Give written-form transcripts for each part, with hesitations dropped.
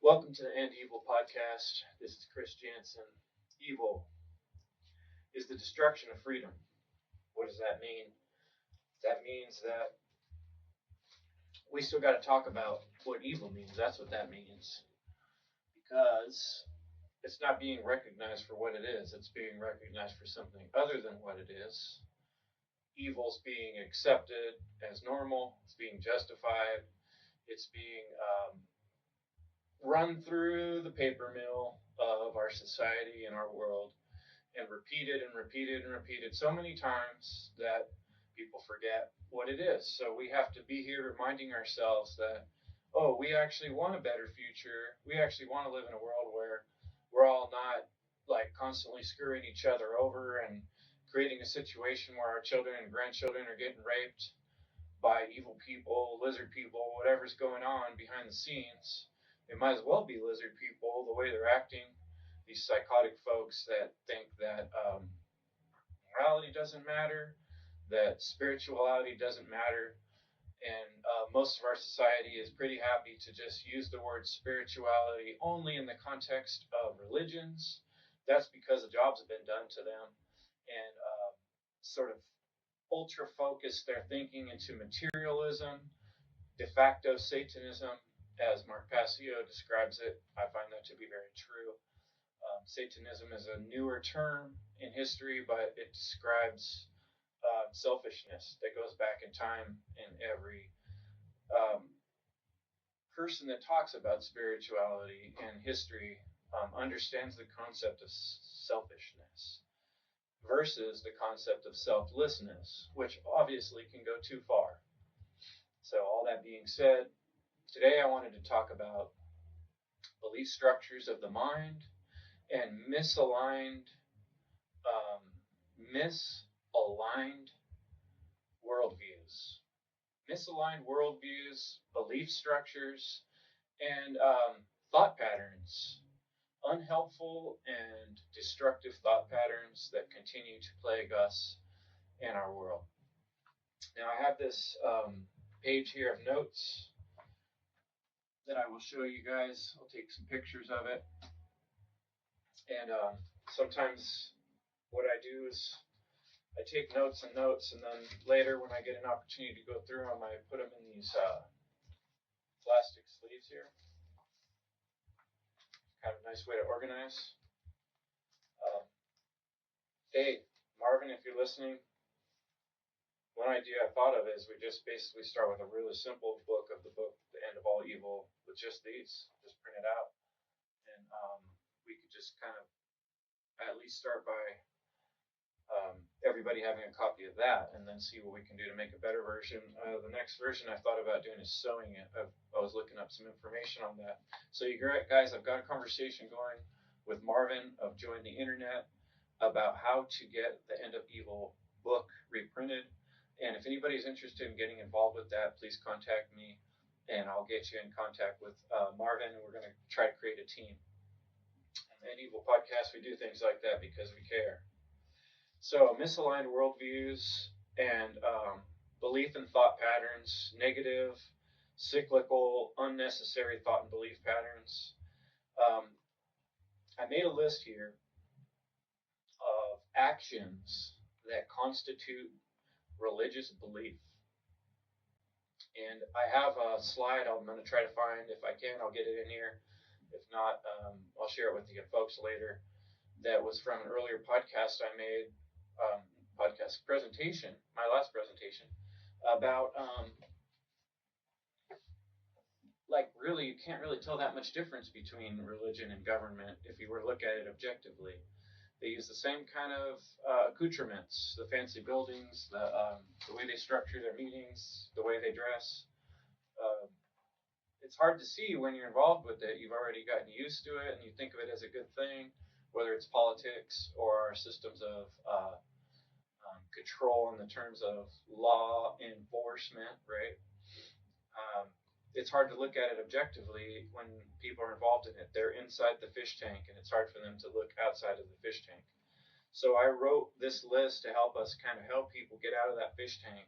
Welcome to the End Evil podcast. This is Chris Jansen. Evil is the destruction of freedom. What does that mean? That means that we still got to talk about what evil means. That's what that means. Because it's not being recognized for what it is, it's being recognized for something other than what it is. Evil's being accepted as normal, it's being justified, it's being run through the paper mill of our society and our world and repeated and repeated and repeated so many times that people forget what it is. So we have to be here reminding ourselves that, oh, we actually want a better future. We actually want to live in a world where we're all not like constantly screwing each other over and creating a situation where our children and grandchildren are getting raped by evil people, lizard people, whatever's going on behind the scenes. It might as well be lizard people the way they're acting. These psychotic folks that think that morality doesn't matter, that spirituality doesn't matter, and most of our society is pretty happy to just use the word spirituality only in the context of religions. That's because the jobs have been done to them, and sort of ultra focus their thinking into materialism, de facto Satanism, as Mark Passio describes it. I find that to be very true. Satanism is a newer term in history, but it describes selfishness that goes back in time, and every person that talks about spirituality and history understands the concept of selfishness versus the concept of selflessness, which obviously can go too far. So all that being said, today I wanted to talk about belief structures of the mind and misaligned worldviews. Misaligned worldviews, belief structures, and thought patterns. Unhelpful and destructive thought patterns that continue to plague us and our world. Now, I have this page here of notes that I will show you guys. I'll take some pictures of it. And sometimes what I do is I take notes and notes, and then later when I get an opportunity to go through them, I put them in these plastic sleeves here. Kind of a nice way to organize. Hey, Marvin, if you're listening, one idea I thought of is we just basically start with a really simple book of the book, The End of All Evil, with just these, just print it out. And we could just kind of at least start by everybody having a copy of that, and then see what we can do to make a better version. The next version I thought about doing is sewing it. I was looking up some information on that. So you guys, I've got a conversation going with Marvin of Join the Internet about how to get the End of Evil book reprinted. And if anybody's interested in getting involved with that, please contact me, and I'll get you in contact with Marvin, and we're going to try to create a team. On the End Evil podcast, we do things like that because we care. So, misaligned worldviews and belief and thought patterns, negative, cyclical, unnecessary thought and belief patterns. I made a list here of actions that constitute religious belief. And I have a slide I'm going to try to find. If I can, I'll get it in here. If not, I'll share it with you folks later. That was from an earlier podcast I made, podcast presentation, my last presentation, about like really you can't really tell that much difference between religion and government if you were to look at it objectively. They use the same kind of accoutrements, the fancy buildings, the way they structure their meetings, the way they dress. It's hard to see when you're involved with it. You've already gotten used to it, and you think of it as a good thing, whether it's politics or our systems of control in the terms of law enforcement, right? It's hard to look at it objectively when people are involved in it. They're inside the fish tank, and it's hard for them to look outside of the fish tank. So I wrote this list to help us kind of help people get out of that fish tank,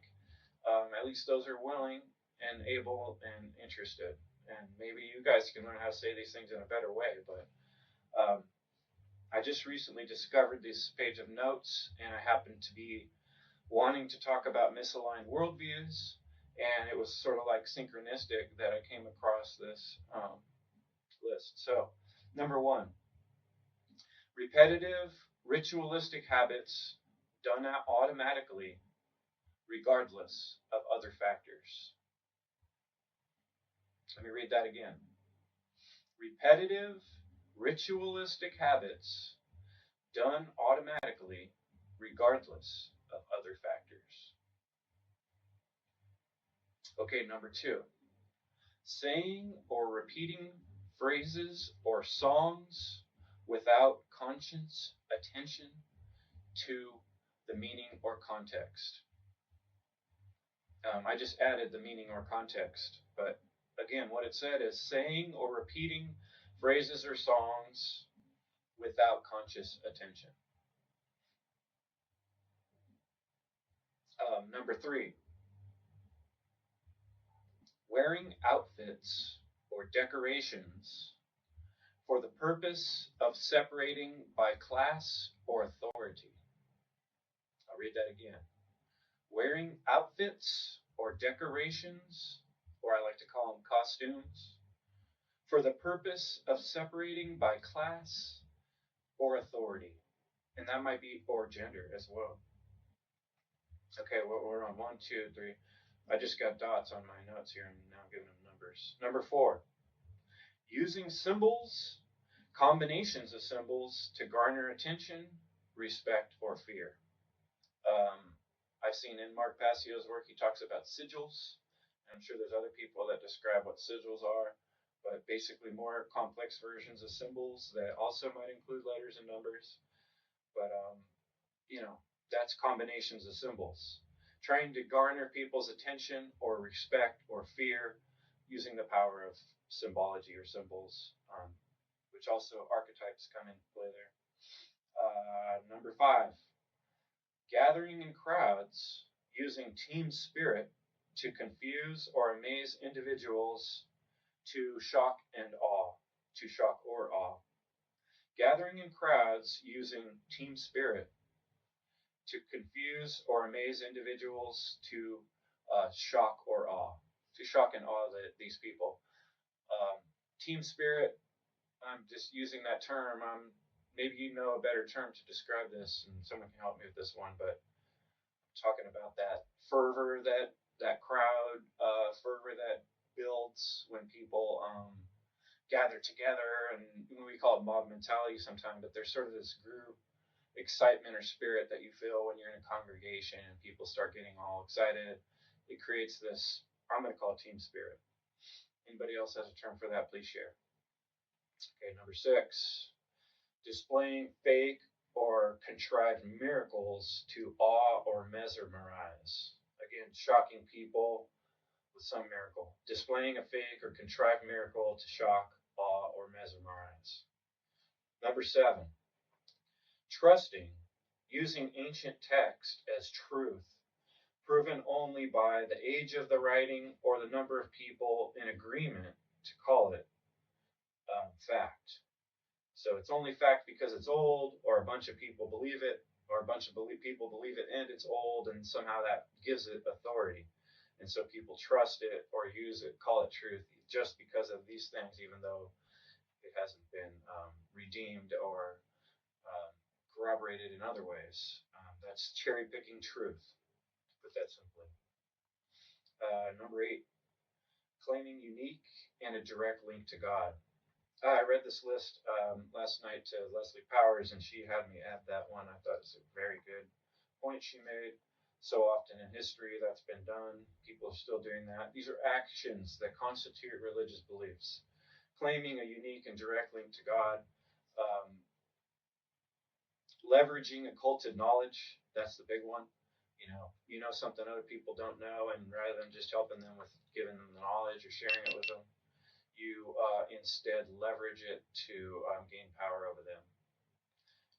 at least those who are willing and able and interested. and maybe you guys can learn how to say these things in a better way. But I just recently discovered this page of notes, and I happened to be wanting to talk about misaligned worldviews, and it was sort of like synchronistic that I came across this list. So, number one, repetitive, ritualistic habits done automatically, regardless of other factors. Let me read that again. Repetitive, ritualistic habits done automatically, regardless of other factors. Okay, number two, saying or repeating phrases or songs without conscious attention to the meaning or context. I just added the meaning or context, but again, what it said is saying or repeating phrases or songs without conscious attention. Number three, wearing outfits or decorations for the purpose of separating by class or authority. I'll read that again. Wearing outfits or decorations, or I like to call them costumes, for the purpose of separating by class or authority. And that might be or gender as well. Okay, we're on 1, 2, 3. I just got dots on my notes here. I'm now giving them numbers. Number 4, using symbols, combinations of symbols to garner attention, respect, or fear. I've seen in Mark Passio's work, he talks about sigils. I'm sure there's other people that describe what sigils are, but basically more complex versions of symbols that also might include letters and numbers. But, that's combinations of symbols. Trying to garner people's attention or respect or fear using the power of symbology or symbols, which also archetypes come into play there. Number 5, gathering in crowds using team spirit to confuse or amaze individuals to shock or awe. Gathering in crowds using team spirit to confuse or amaze individuals to shock or awe, to shock and awe these people. Team spirit, I'm just using that term. Maybe you know a better term to describe this, and someone can help me with this one, but I'm talking about that fervor, that crowd fervor that builds when people gather together, and we call it mob mentality sometimes, but there's sort of this group excitement or spirit that you feel when you're in a congregation and people start getting all excited. It creates this, I'm going to call it team spirit. Anybody else has a term for that, please share. Okay, number 6, displaying fake or contrived miracles to awe or mesmerize. Again, shocking people with some miracle. Displaying a fake or contrived miracle to shock, awe, or mesmerize. Number 7, trusting, using ancient text as truth, proven only by the age of the writing or the number of people in agreement to call it fact. So it's only fact because it's old, or a bunch of people believe it, or a bunch of people believe it and it's old, and somehow that gives it authority. And so people trust it or use it, call it truth, just because of these things, even though it hasn't been redeemed or corroborated in other ways. That's cherry picking truth, to put that simply. Number 8, claiming unique and a direct link to God. I read this list last night to Leslie Powers, and she had me add that one. I thought it was a very good point she made. So often in history that's been done. People are still doing that. These are actions that constitute religious beliefs. Claiming a unique and direct link to God. Leveraging occulted knowledge, that's the big one. You know something other people don't know, and rather than just helping them with giving them the knowledge or sharing it with them, you instead leverage it to gain power over them.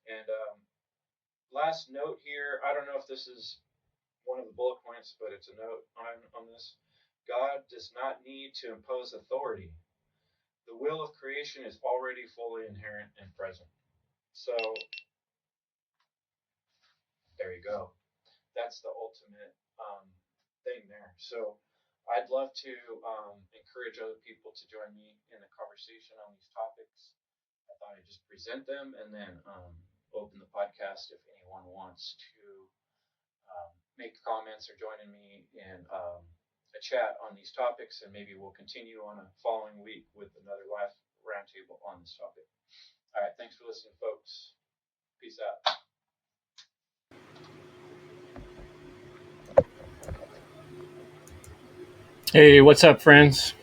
And last note here, I don't know if this is one of the bullet points, but it's a note on this. God does not need to impose authority the will of creation is already fully inherent and present. So there you go. That's the ultimate thing there. So I'd love to encourage other people to join me in the conversation on these topics. I thought I'd just present them and then open the podcast if anyone wants to make comments or join me in a chat on these topics, and maybe we'll continue on a following week with another live roundtable on this topic. All right, thanks for listening, folks. Peace out. Hey, what's up, friends?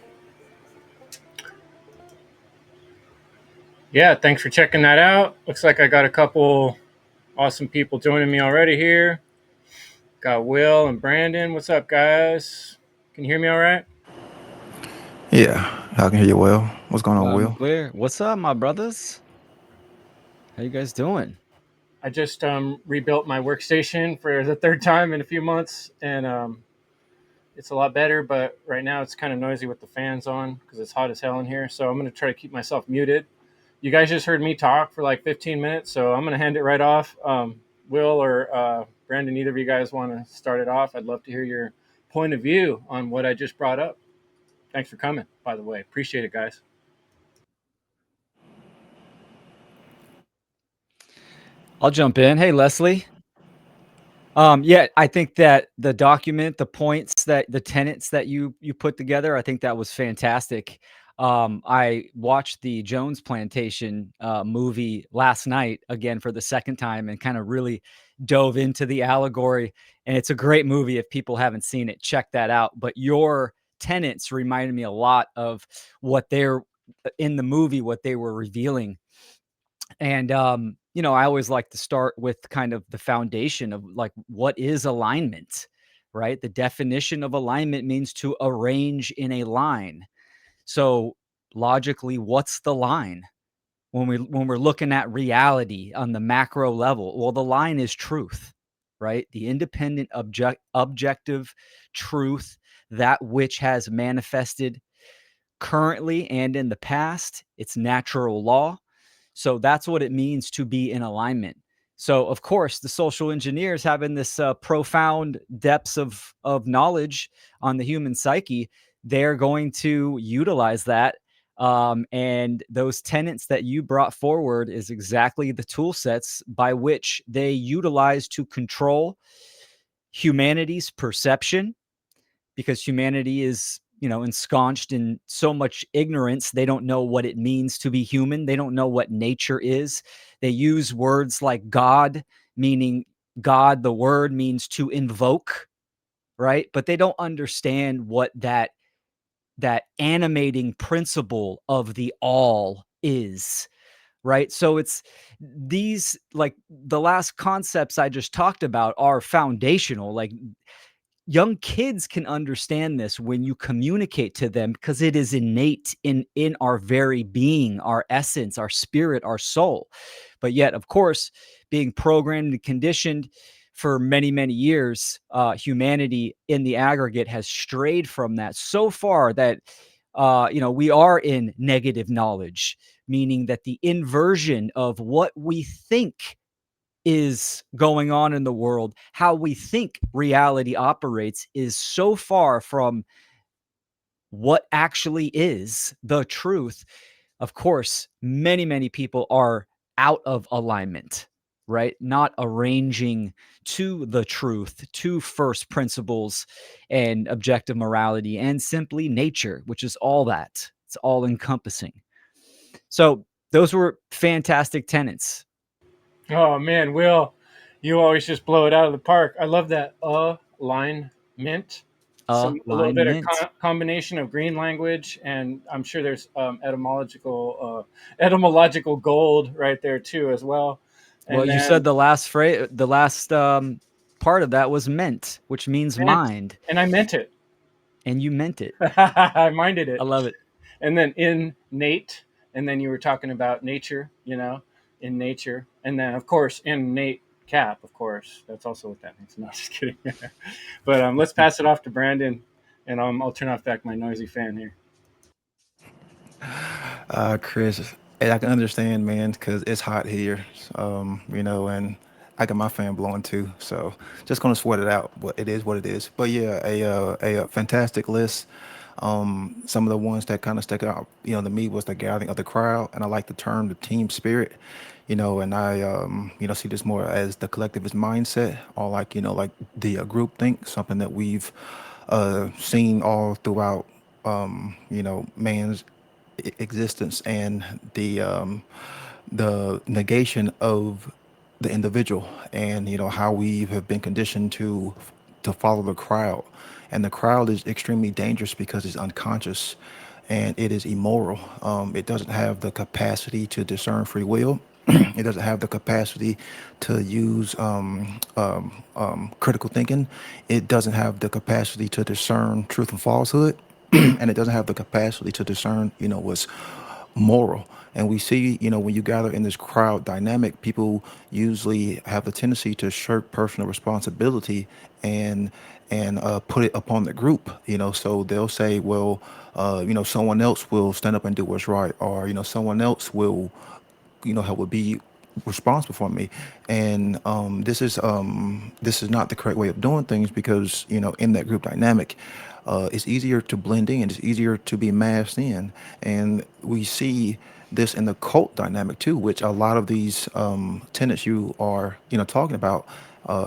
Yeah, thanks for checking that out. Looks like I got a couple awesome people joining me already here. Got Will and Brandon. What's up, guys? Can you hear me all right? Yeah, I can hear you well. What's going on, Loud and Will? clear. What's up, my brothers? How you guys doing? I just rebuilt my workstation for the third time in a few months, and it's a lot better, but right now it's kind of noisy with the fans on because it's hot as hell in here. So I'm going to try to keep myself muted. You guys just heard me talk for like 15 minutes, so I'm going to hand it right off. Will or Brandon, either of you guys want to start it off? I'd love to hear your point of view on what I just brought up. Thanks for coming, by the way. Appreciate it, guys. I'll jump in. Hey, Leslie. Yeah, I think that the document, the points that the tenets that you put together, I think that was fantastic. I watched the Jones Plantation movie last night again for the second time and kind of really dove into the allegory. And it's a great movie. If people haven't seen it, check that out. But your tenets reminded me a lot of what they're in the movie, what they were revealing. And I always like to start with kind of the foundation of like what is alignment, right? The definition of alignment means to arrange in a line. So logically, what's the line? When we're looking at reality on the macro level, well, the line is truth, right? The independent objective truth, that which has manifested currently and in the past, it's natural law. So that's what it means to be in alignment. So of course, the social engineers having this profound depths of knowledge on the human psyche, they're going to utilize that. And those tenets that you brought forward is exactly the tool sets by which they utilize to control humanity's perception, because humanity is ensconced in so much ignorance. They don't know what it means to be human. They don't know what nature is. They use words like God, meaning God, the word means to invoke, right? But they don't understand what that animating principle of the all is, right? So it's these, like the last concepts I just talked about, are foundational. Like young kids can understand this when you communicate to them, because it is innate in our very being, our essence, our spirit, our soul. But yet, of course, being programmed and conditioned for many, many years, humanity in the aggregate has strayed from that so far that we are in negative knowledge, meaning that the inversion of what we think is going on in the world, how we think reality operates, is so far from what actually is the truth. Of course, many, many people are out of alignment, right? Not arranging to the truth, to first principles and objective morality and simply nature, which is all that. It's all encompassing. So, those were fantastic tenets. Oh man, Will, you always just blow it out of the park. I love that alignment. A little bit of Alignment. combination of green language, and I'm sure there's etymological gold right there too as well. Well, And you said then the last phrase, the last part of that was meant, which means meant, mind, and I meant it. and you meant it. I minded I it. love it. And then innate, and then you were talking about nature, in nature, and then of course innate cap, of course, that's also what that means. No, just kidding. But let's pass it off to Brandon, and I'll turn off back my noisy fan here. Chris, and I can understand, man, because it's hot here. And I got my fan blowing too. So just gonna sweat it out. But it is what it is. But yeah, a fantastic list. Some of the ones that kind of stuck out, to me was the gathering of the crowd, and I like the term the team spirit. And I, see this more as the collectivist mindset, or like, like the group think, something that we've seen all throughout, man's existence, and the negation of the individual, and how we have been conditioned to follow the crowd, and the crowd is extremely dangerous because it's unconscious and it is immoral. It doesn't have the capacity to discern free will. It doesn't have the capacity to use critical thinking. It doesn't have the capacity to discern truth and falsehood. And it doesn't have the capacity to discern, what's moral. And we see, when you gather in this crowd dynamic, people usually have the tendency to shirk personal responsibility and put it upon the group. So they'll say, well, someone else will stand up and do what's right, or someone else will help would be responsible for me. And this is not the correct way of doing things, because in that group dynamic, it's easier to blend in, it's easier to be masked in. And we see this in the cult dynamic too, which a lot of these tenets you are talking about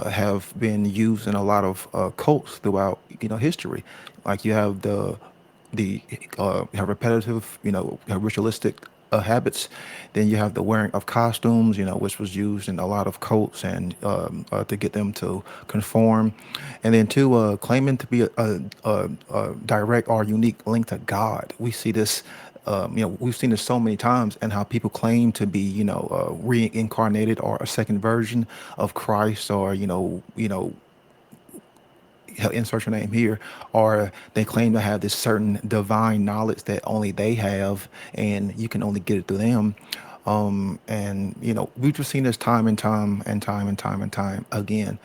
have been used in a lot of cults throughout history. Like you have the have repetitive, have ritualistic habits. Then you have the wearing of costumes, which was used in a lot of cults, and to get them to conform. And then two, claiming to be a direct or unique link to God. We see this. We've seen this so many times, and how people claim to be, reincarnated, or a second version of Christ, or insert your name here, or they claim to have this certain divine knowledge that only they have, and you can only get it through them. And we've just seen this time and time and time and time and time again,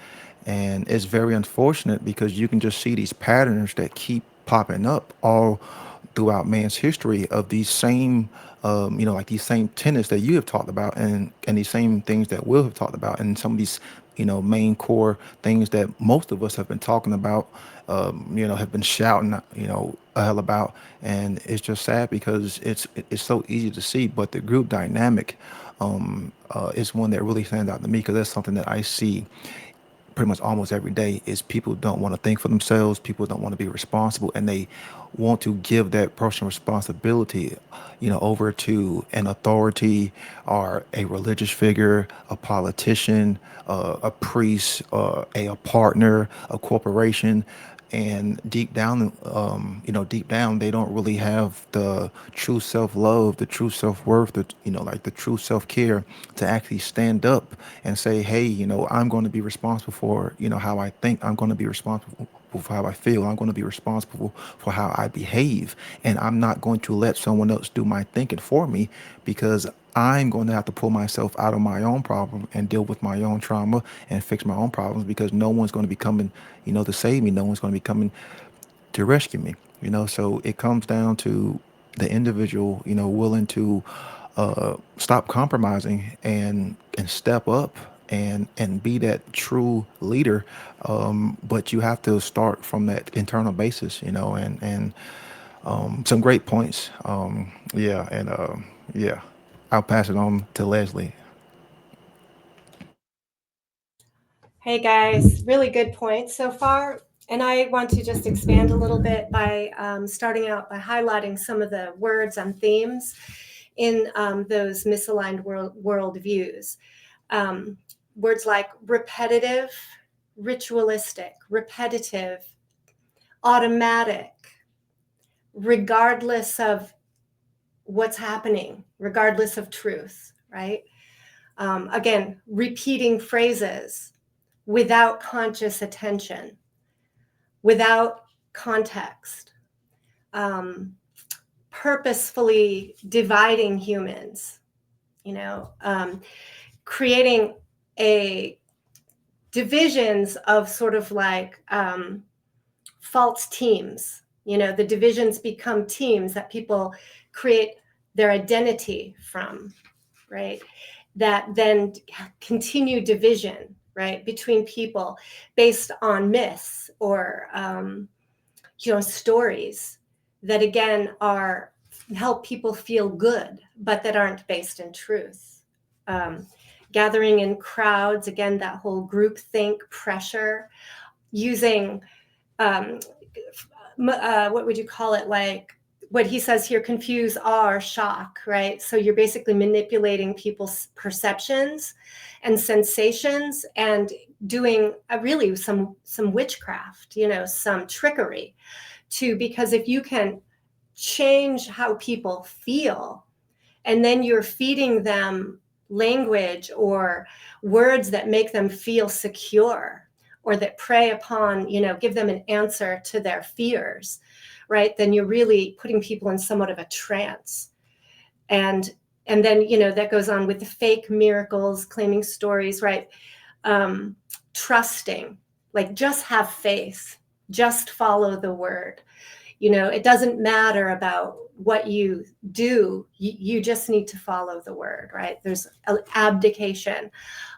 and it's very unfortunate because you can just see these patterns that keep popping up all throughout man's history of these same like these same tenets that you have talked about, and these same things that Will have talked about, and some of these main core things that most of us have been talking about, have been shouting a hell about. And it's just sad because it's so easy to see, but the group dynamic is one that really stands out to me, because that's something that I see pretty much almost every day. Is people don't want to think for themselves, people don't want to be responsible, and they want to give that personal responsibility over to an authority, or a religious figure, a politician, a priest, a partner, a corporation. And deep down, they don't really have the true self-love, the true self-worth, like the true self-care, to actually stand up and say, hey, I'm going to be responsible for how I think. I'm going to be responsible for how I feel. I'm going to be responsible for how I behave, and I'm not going to let someone else do my thinking for me, because I'm going to have to pull myself out of my own problem and deal with my own trauma and fix my own problems, because no one's going to be coming, to save me. No one's going to be coming to rescue me. So it comes down to the individual, willing to stop compromising, and step up, and be that true leader. But you have to start from that internal basis, and some great points. Yeah, and yeah, I'll pass it on to Leslie. Hey guys, really good points so far. And I want to just expand a little bit by starting out by highlighting some of the words and themes in those misaligned worldviews. Words like repetitive, ritualistic, repetitive, automatic, regardless of what's happening, regardless of truth, right? Again, repeating phrases without conscious attention, without context, purposefully dividing humans, creating a divisions of sort of like false teams. The divisions become teams that people create their identity from, right? That then continue division, right, between people based on myths or stories that again are help people feel good, but that aren't based in truth. Gathering in crowds, again, that whole group think pressure, using what would you call it, like what he says here, confuse, awe, or shock, right? So you're basically manipulating people's perceptions and sensations and doing really some witchcraft, some trickery because if you can change how people feel, and then you're feeding them language or words that make them feel secure or that prey upon, give them an answer to their fears, right? Then you're really putting people in somewhat of a trance. And then, that goes on with the fake miracles, claiming stories, right? Trusting, like just have faith, just follow the word. It doesn't matter about what you do. You just need to follow the word, right? There's an abdication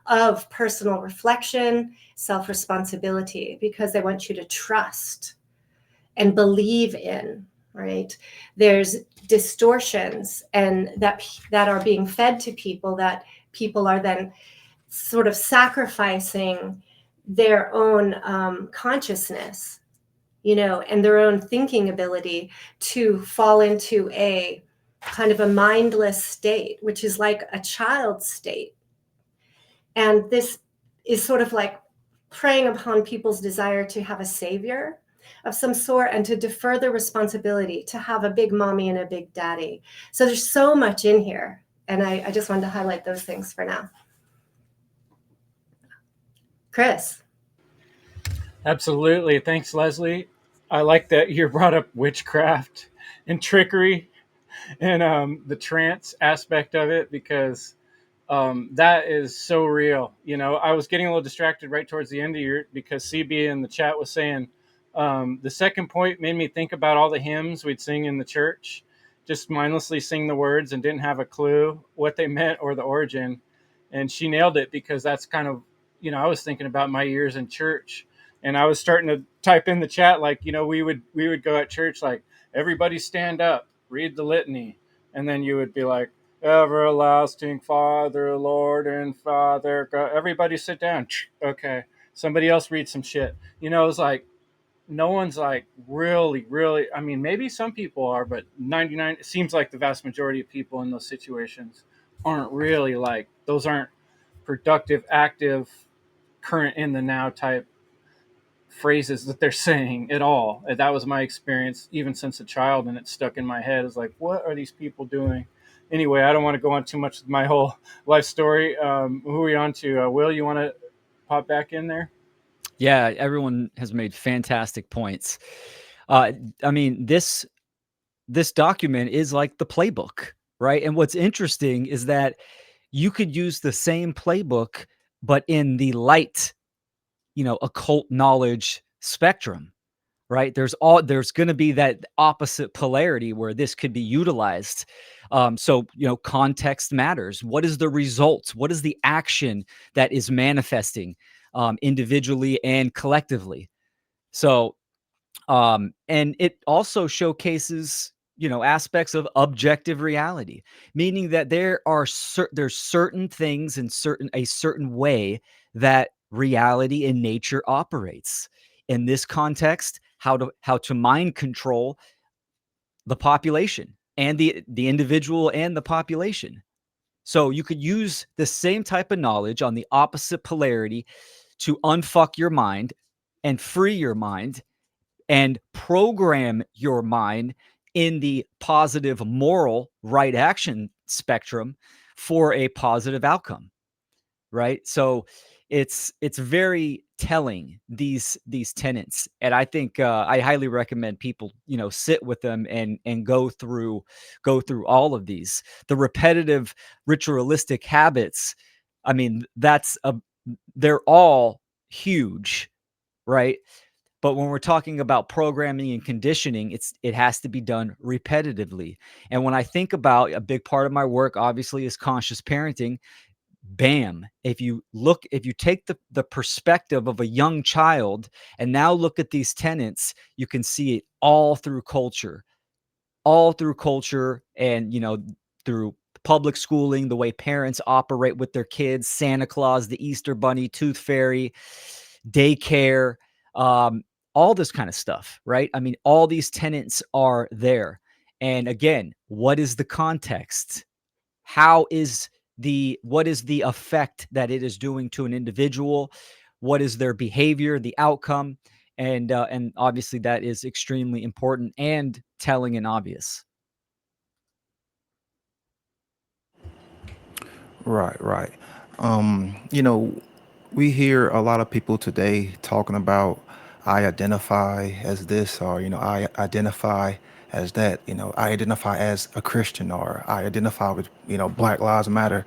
of personal reflection, self-responsibility, because they want you to trust and believe in, right? There's distortions and that are being fed to people, that people are then sort of sacrificing their own consciousness, and their own thinking ability to fall into a kind of a mindless state, which is like a child's state. And this is sort of like preying upon people's desire to have a savior of some sort and to defer the responsibility to have a big mommy and a big daddy. So there's so much in here. And I just wanted to highlight those things for now. Chris. Absolutely. Thanks, Leslie. I like that you brought up witchcraft and trickery and the trance aspect of it, because that is so real. I was getting a little distracted right towards the end of your, because CB in the chat was saying the second point made me think about all the hymns we'd sing in the church, just mindlessly sing the words and didn't have a clue what they meant or the origin. And she nailed it, because that's kind of, I was thinking about my years in church, and I was starting to type in the chat, like, we would go at church, like, everybody stand up, read the litany. And then you would be like, everlasting Father, Lord and Father, God. Everybody sit down. Okay. Somebody else read some shit. It's like, no one's like really, I mean, maybe some people are, but 99, it seems like the vast majority of people in those situations aren't really like, those aren't productive, active, current in the now type phrases that they're saying at all. And that was my experience even since a child, and it stuck in my head. It's like, what are these people doing? Anyway, I don't want to go on too much with my whole life story. Who are we on to? Will, you want to pop back in there? Yeah, everyone has made fantastic points. I mean, this document is like the playbook, right? And what's interesting is that you could use the same playbook, but in the light, occult knowledge spectrum, right? There's going to be that opposite polarity where this could be utilized. So, context matters. What is the result? What is the action that is manifesting individually and collectively? So, and it also showcases, aspects of objective reality, meaning that there's certain things in a certain way that reality and nature operates. In this context, how to mind control the population and the individual and the population. So you could use the same type of knowledge on the opposite polarity to unfuck your mind and free your mind and program your mind in the positive, moral, right action spectrum for a positive outcome, right? So it's very telling, these tenets, and I think I highly recommend people sit with them and go through all of these. The repetitive ritualistic habits, I mean, they're all huge, right? But when we're talking about programming and conditioning, it has to be done repetitively. And when I think about a big part of my work, obviously, is conscious parenting. Bam. If you take the perspective of a young child and now look at these tenets, you can see it all through culture, and, through public schooling, the way parents operate with their kids, Santa Claus, the Easter Bunny, Tooth Fairy, daycare, um, all this kind of stuff, right? I mean, all these tenets are there. And again, what is the context? What is the effect that it is doing to an individual? What is their behavior, the outcome? And obviously that is extremely important and telling and obvious. Right, right. You know, we hear a lot of people today talking about I identify as this, or I identify as that. I identify as a Christian, or I identify with Black Lives Matter,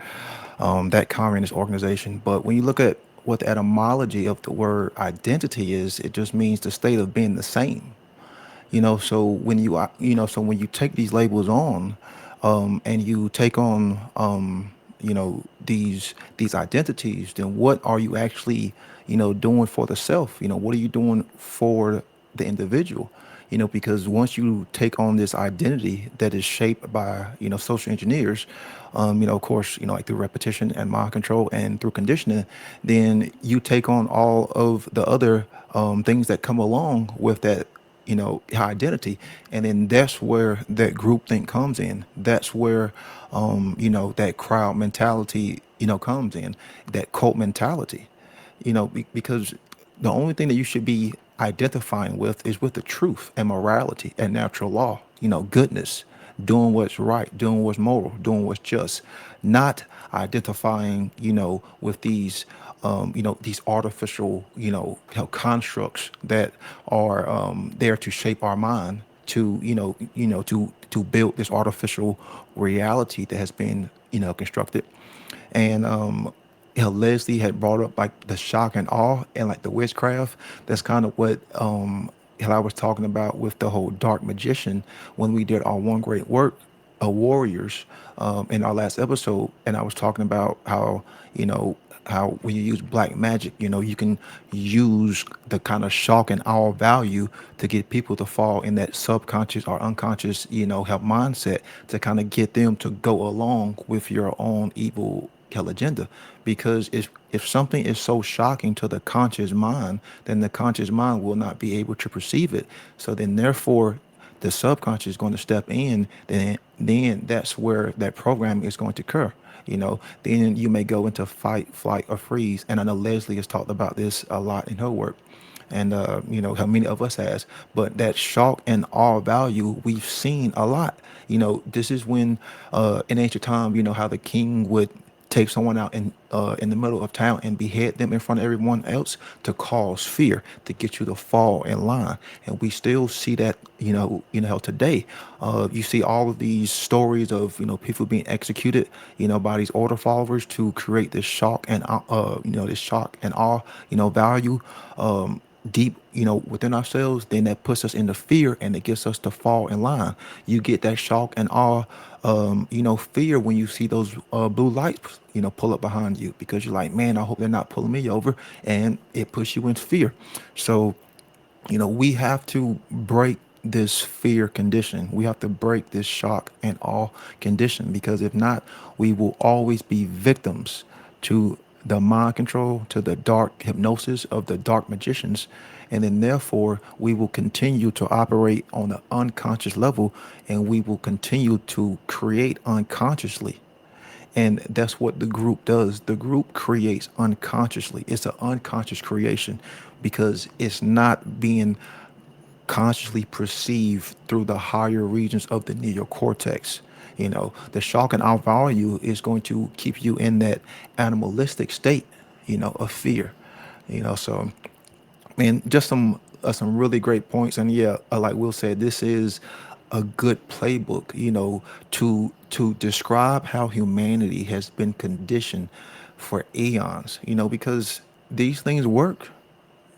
that communist organization. But when you look at what the etymology of the word identity is, it just means the state of being the same. So when so when you take these labels on, and you take on, these identities, then what are you actually doing for the self? What are you doing for the individual? Because once you take on this identity that is shaped by social engineers, of course, like through repetition and mind control and through conditioning, then you take on all of the other things that come along with that identity. And then that's where that groupthink comes in. That's where that crowd mentality comes in, that cult mentality. Because the only thing that you should be identifying with is with the truth and morality and natural law, goodness, doing what's right, doing what's moral, doing what's just, not identifying, with these artificial, constructs that are there to shape our mind to, to build this artificial reality that has been, constructed. And Leslie had brought up like the shock and awe and like the witchcraft. That's kind of what I was talking about with the whole dark magician when we did our one great work, warriors, in our last episode. And I was talking about how how when you use black magic, you can use the kind of shock and awe value to get people to fall in that subconscious or unconscious, help mindset to kind of get them to go along with your own evil hell agenda. Because if something is so shocking to the conscious mind, then the conscious mind will not be able to perceive it. So then therefore the subconscious is going to step in, then that's where that programming is going to occur. Then you may go into fight, flight, or freeze. And I know Leslie has talked about this a lot in her work, and how many of us has. But that shock and awe value we've seen a lot. This is when in ancient time, how the king would take someone out in the middle of town and behead them in front of everyone else to cause fear, to get you to fall in line. And we still see that today. You see all of these stories of people being executed by these order followers to create this shock and this shock and awe value deep within ourselves. Then that puts us into fear, and it gets us to fall in line. You get that shock and awe, fear when you see those blue lights pull up behind you, because you're like, man, I hope they're not pulling me over, and it puts you in fear. So we have to break this fear condition. We have to break this shock and awe condition, because if not, we will always be victims to the mind control, to the dark hypnosis of the dark magicians. And then therefore, we will continue to operate on the unconscious level, and we will continue to create unconsciously. And that's what the group does. The group creates unconsciously. It's an unconscious creation, because it's not being consciously perceived through the higher regions of the neocortex. The shock and awe value is going to keep you in that animalistic state, of fear. So, man, just some really great points. And yeah, like Will said, this is a good playbook, to describe how humanity has been conditioned for eons, because these things work.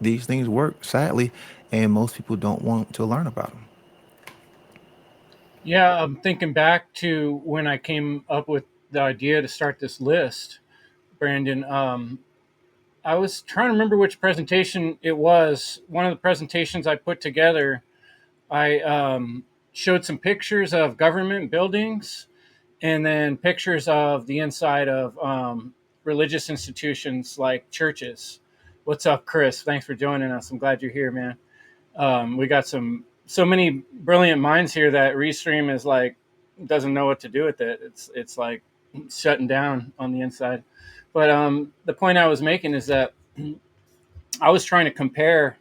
these things work, sadly, and most people don't want to learn about them. Yeah, I'm thinking back to when I came up with the idea to start this list, Brandon. I was trying to remember which presentation it was. One of the presentations I put together, I showed some pictures of government buildings and then pictures of the inside of religious institutions like churches. What's up, Chris? Thanks for joining us. I'm glad you're here, man. We got so many brilliant minds here that Restream is like doesn't know what to do with it. It's like shutting down on the inside. But the point I was making is that I was trying to compare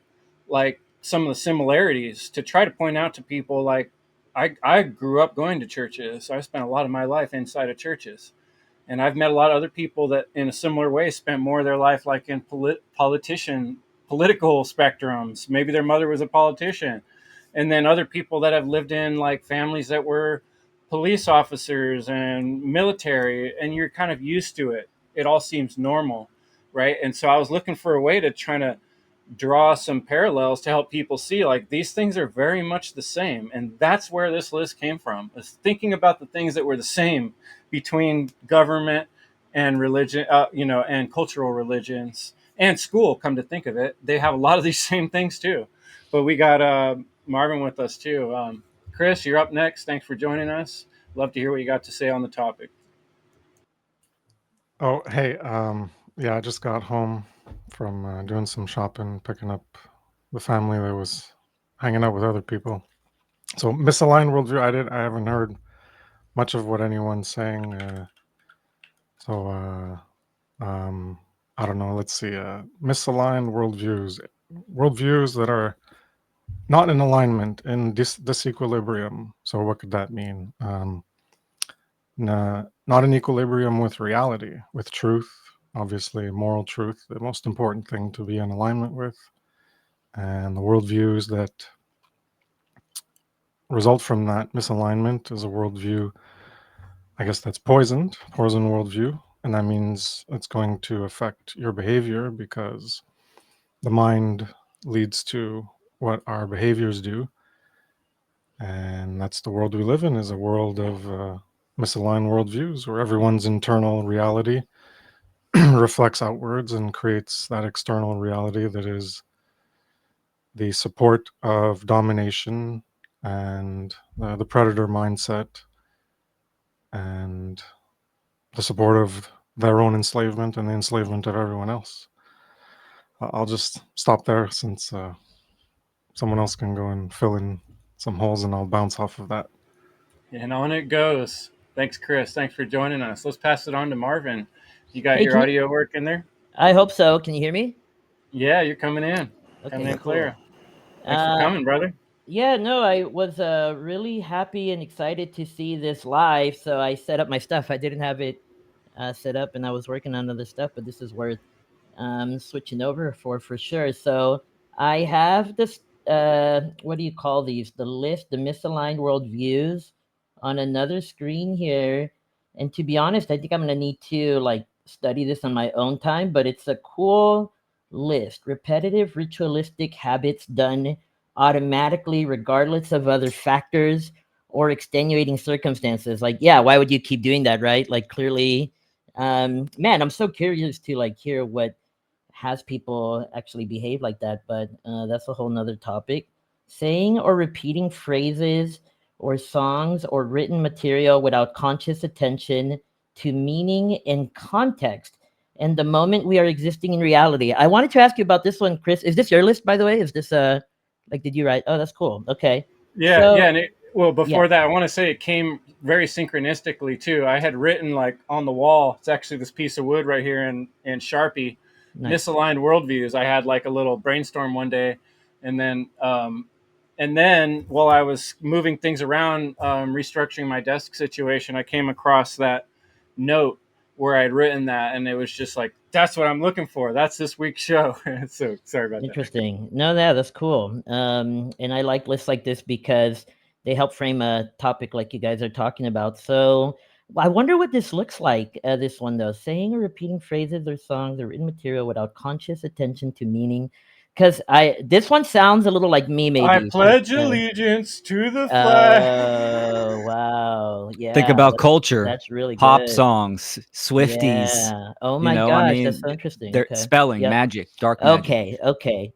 like some of the similarities to try to point out to people like I grew up going to churches. So I spent a lot of my life inside of churches. And I've met a lot of other people that in a similar way spent more of their life like in political spectrums. Maybe their mother was a politician. And then other people that have lived in like families that were police officers and military, and you're kind of used to it. It all seems normal, right? And so I was looking for a way to try to draw some parallels to help people see like these things are very much the same. And that's where this list came from, is thinking about the things that were the same between government and religion, and cultural religions and school. Come to think of it, they have a lot of these same things too. But we got Marvin with us too. Chris, you're up next. Thanks for joining us. Love to hear what you got to say on the topic. Oh, hey, yeah, I just got home from doing some shopping, picking up the family that was hanging out with other people. So misaligned worldview, I haven't heard much of what anyone's saying. So I don't know. Let's see. Misaligned worldviews that are not in alignment, in disequilibrium. So what could that mean? Not in equilibrium with reality, with truth. Obviously, moral truth, the most important thing to be in alignment with, and the worldviews that result from that misalignment is a worldview, I guess, that's poison worldview, and that means it's going to affect your behavior because the mind leads to what our behaviors do, and that's the world we live in, is a world of misaligned worldviews where everyone's internal reality reflects outwards and creates that external reality that is the support of domination and the predator mindset and the support of their own enslavement and the enslavement of everyone else. I'll just stop there since someone else can go and fill in some holes and I'll bounce off of that. And on it goes. Thanks, Chris. Thanks for joining us. Let's pass it on to Marvin. You got Hey, your audio working there? I hope so. Can you hear me? Yeah, you're coming in. Coming Okay, in cool. clear. Thanks for coming, brother. Yeah, no, I was really happy and excited to see this live. So I set up my stuff. I didn't have it set up, and I was working on other stuff, but this is worth switching over for sure. So I have this. What do you call these? The list, the misaligned worldviews, on another screen here. And to be honest, I think I'm gonna need to like study this on my own time. But it's a cool list: repetitive ritualistic habits done automatically, regardless of other factors or extenuating circumstances. Like, yeah, why would you keep doing that, right? Like, clearly, man, I'm so curious to like hear what has people actually behave like that, but that's a whole nother topic. Saying or repeating phrases or songs or written material without conscious attention to meaning and context and the moment we are existing in reality. I wanted to ask you about this one, Chris. Is this your list, by the way? Is this like, did you write? Oh, that's cool. Okay. Yeah, So, yeah. And before yeah. that, I want to say it came very synchronistically too. I had written like on the wall. It's actually this piece of wood right here in Sharpie. Nice. Misaligned worldviews. I had like a little brainstorm one day, and then while I was moving things around, restructuring my desk situation, I came across that note where I'd written that, and it was just like, that's what I'm looking for. That's this week's show. So sorry about that. Interesting. No, that's cool. And I like lists like this because they help frame a topic like you guys are talking about. So I wonder what this looks like. This one though, saying or repeating phrases or songs or written material without conscious attention to meaning because this one sounds a little like me, maybe. I pledge allegiance to the flag. Oh wow, yeah. Think about culture. That's really Pop good. songs, Swifties. Yeah. Oh You my know, gosh, I mean, that's so interesting. they're Okay. spelling Yep. magic, dark magic. Okay.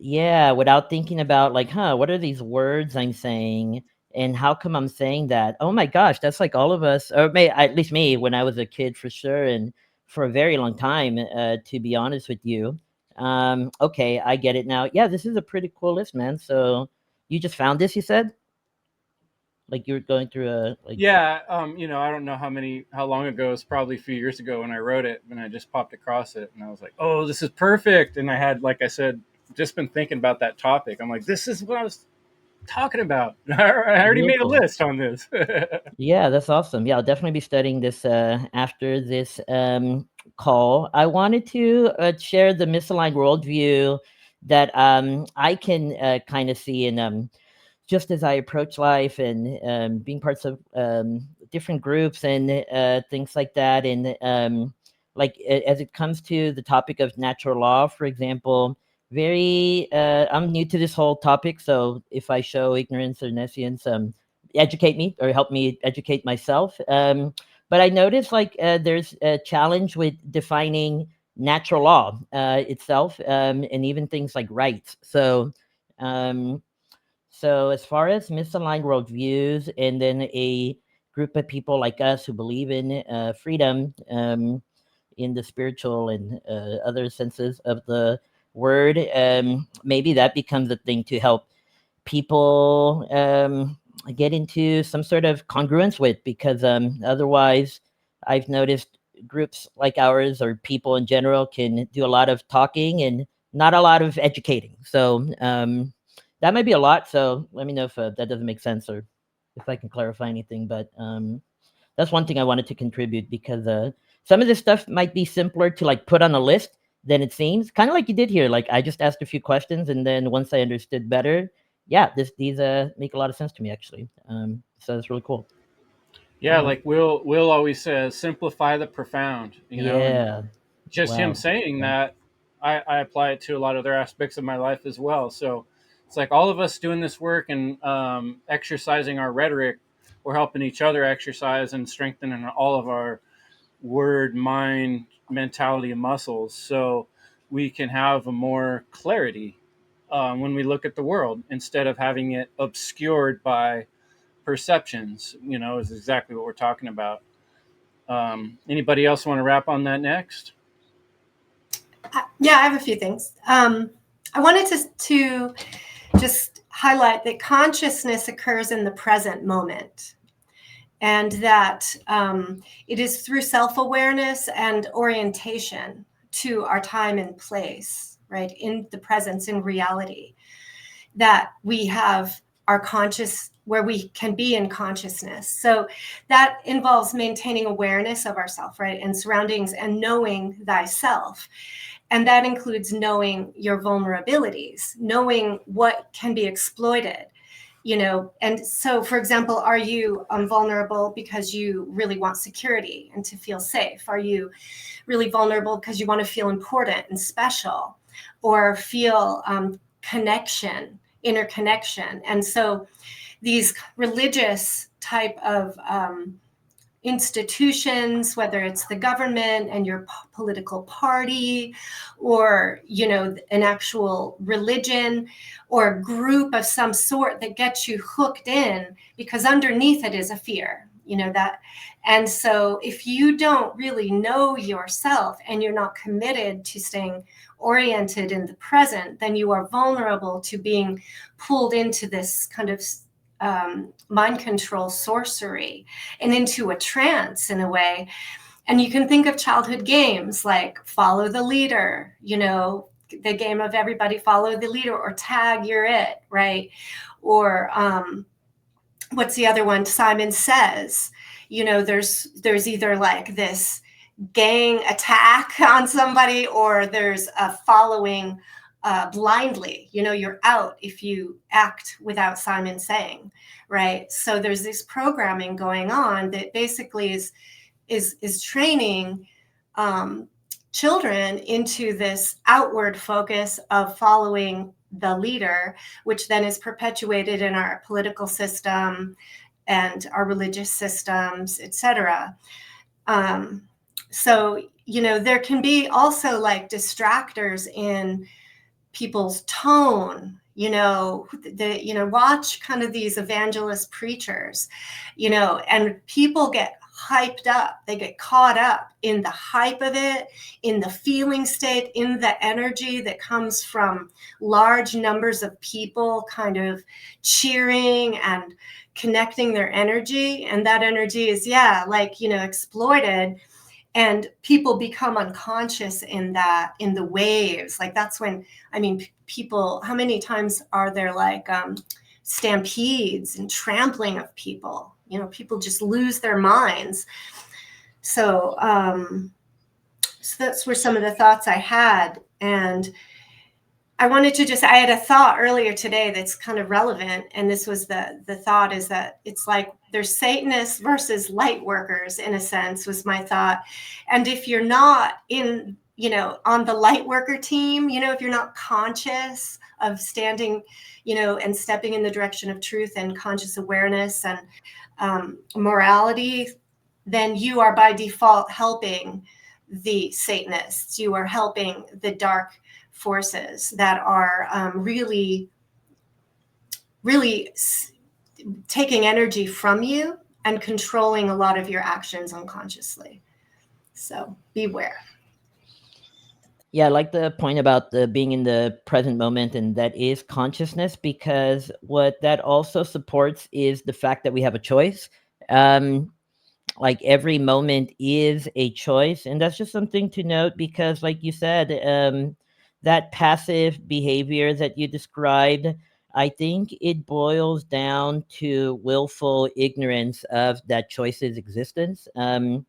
Yeah, without thinking about like, what are these words I'm saying, and how come I'm saying that? Oh my gosh, that's like all of us, or at least me, when I was a kid for sure, and for a very long time, to be honest with you. Okay, I get it now. Yeah, this is a pretty cool list, man. So you just found this, you said? Like you were going through a like. Yeah, I don't know how long ago. It's probably a few years ago when I wrote it, and I just popped across it, and I was like, "Oh, this is perfect." And I had, like I said, just been thinking about that topic. I'm like, "This is what I was talking about." I already Really made a cool. list on this. Yeah, that's awesome. Yeah, I'll definitely be studying this after this call. I wanted to share the misaligned worldview that I can kind of see in just as I approach life and being parts of different groups and things like that. And as it comes to the topic of natural law, for example, I'm new to this whole topic. So if I show ignorance or nescience, educate me or help me educate myself. But I noticed there's a challenge with defining natural law itself, and even things like rights. So as far as misaligned worldviews, and then a group of people like us who believe in freedom in the spiritual and other senses of the word, maybe that becomes a thing to help people get into some sort of congruence with, because otherwise I've noticed groups like ours or people in general can do a lot of talking and not a lot of educating. So that might be a lot. So let me know if that doesn't make sense or if I can clarify anything. But that's one thing I wanted to contribute, because some of this stuff might be simpler to like put on a list than it seems. Kind of like you did here. Like I just asked a few questions, and then once I understood better, yeah, these make a lot of sense to me actually. So it's really cool. Yeah, like Will always says, simplify the profound. And Yeah. just him Wow. saying Okay. that, I apply it to a lot of other aspects of my life as well. So it's like all of us doing this work and exercising our rhetoric, we're helping each other exercise and strengthening all of our word, mind, mentality, and muscles, so we can have a more clarity when we look at the world instead of having it obscured by perceptions. Is exactly what we're talking about. Anybody else want to wrap on that next? Yeah, I have a few things. I wanted to just highlight that consciousness occurs in the present moment, and that it is through self-awareness and orientation to our time and place, right, in the presence, in reality, that we have our conscious, where we can be in consciousness. So that involves maintaining awareness of ourself, right, and surroundings, and knowing thyself. And that includes knowing your vulnerabilities, knowing what can be exploited, and so, for example, are you vulnerable because you really want security and to feel safe? Are you really vulnerable because you want to feel important and special, or feel connection, interconnection? And so these religious type of institutions, whether it's the government and your political party, or an actual religion or a group of some sort that gets you hooked in, because underneath it is a fear, that. And so if you don't really know yourself and you're not committed to staying oriented in the present, then you are vulnerable to being pulled into this kind of mind control sorcery and into a trance in a way. And you can think of childhood games like follow the leader, the game of everybody follow the leader, or tag, you're it, right? Or what's the other one? Simon Says. There's either like this gang attack on somebody, or there's a following blindly. You're out if you act without Simon saying, right? So there's this programming going on that basically is training children into this outward focus of following the leader, which then is perpetuated in our political system and our religious systems, etc. So, there can be also like distractors in people's tone, watch kind of these evangelist preachers, and people get hyped up. They get caught up in the hype of it, in the feeling state, in the energy that comes from large numbers of people kind of cheering and connecting their energy. And that energy is, exploited. And people become unconscious in the waves. Like that's when, people, how many times are there like stampedes and trampling of people? People just lose their minds. So, so that's were some of the thoughts I had. And I wanted to I had a thought earlier today that's kind of relevant. And this was the thought is that it's like there's Satanists versus light workers, in a sense, was my thought. And if you're not on the light worker team, if you're not conscious of standing, and stepping in the direction of truth and conscious awareness and morality, then you are by default helping the Satanists. You are helping the dark forces that are really taking energy from you and controlling a lot of your actions unconsciously. So beware. Yeah, I like the point about being in the present moment, and that is consciousness, because what that also supports is the fact that we have a choice. Like every moment is a choice, and that's just something to note, because like you said, that passive behavior that you described, I think it boils down to willful ignorance of that choice's existence. And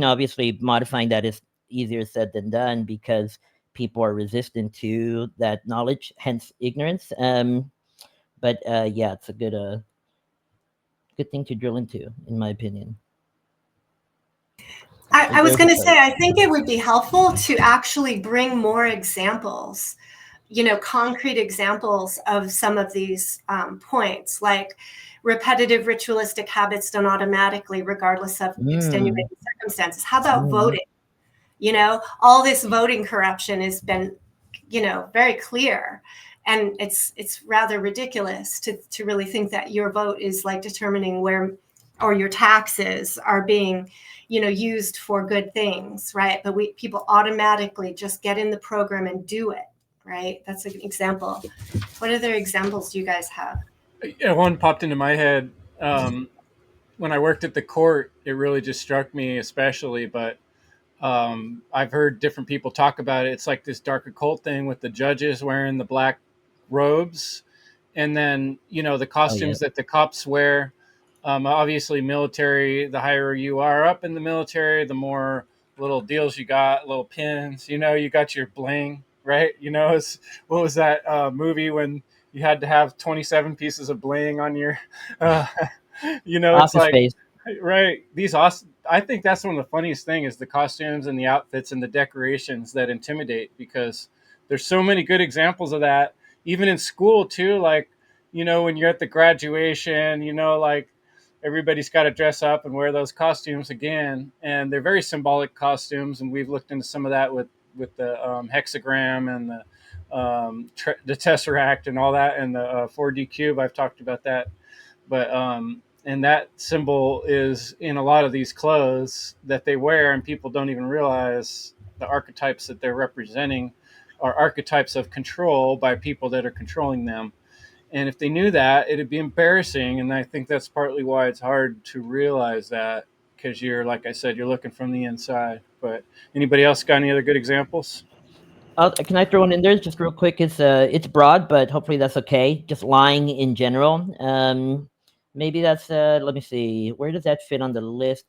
obviously modifying that is easier said than done, because people are resistant to that knowledge, hence ignorance. But yeah, it's a good thing to drill into, in my opinion. I was going to say, I think it would be helpful to actually bring more examples, concrete examples of some of these points, like repetitive ritualistic habits done automatically, regardless of extenuating circumstances. How about voting? All this voting corruption has been, very clear. And it's rather ridiculous to really think that your vote is like determining where, or your taxes are being, used for good things, right? But people automatically just get in the program and do it, right? That's an example. What other examples do you guys have? Yeah, one popped into my head. When I worked at the court, it really just struck me especially, but I've heard different people talk about it. It's like this dark occult thing with the judges wearing the black robes, and then the costumes that the cops wear. Obviously, military. The higher you are up in the military, the more little deals you got, little pins. You got your bling, right? What was that movie when you had to have 27 pieces of bling on your? It's like space. Right. I think that's one of the funniest thing is the costumes and the outfits and the decorations that intimidate, because there's so many good examples of that, even in school too. Like, when you're at the graduation, like everybody's got to dress up and wear those costumes again. And they're very symbolic costumes. And we've looked into some of that with the hexagram and the Tesseract and all that, and the 4D cube. I've talked about that. But, and that symbol is in a lot of these clothes that they wear, and people don't even realize the archetypes that they're representing are archetypes of control by people that are controlling them. And if they knew that, it'd be embarrassing. And I think that's partly why it's hard to realize that, because you're, like I said, you're looking from the inside. But anybody else got any other good examples? Can I throw one in there just real quick? It's broad, but hopefully that's okay. Just lying in general. Maybe that's let me see, where does that fit on the list?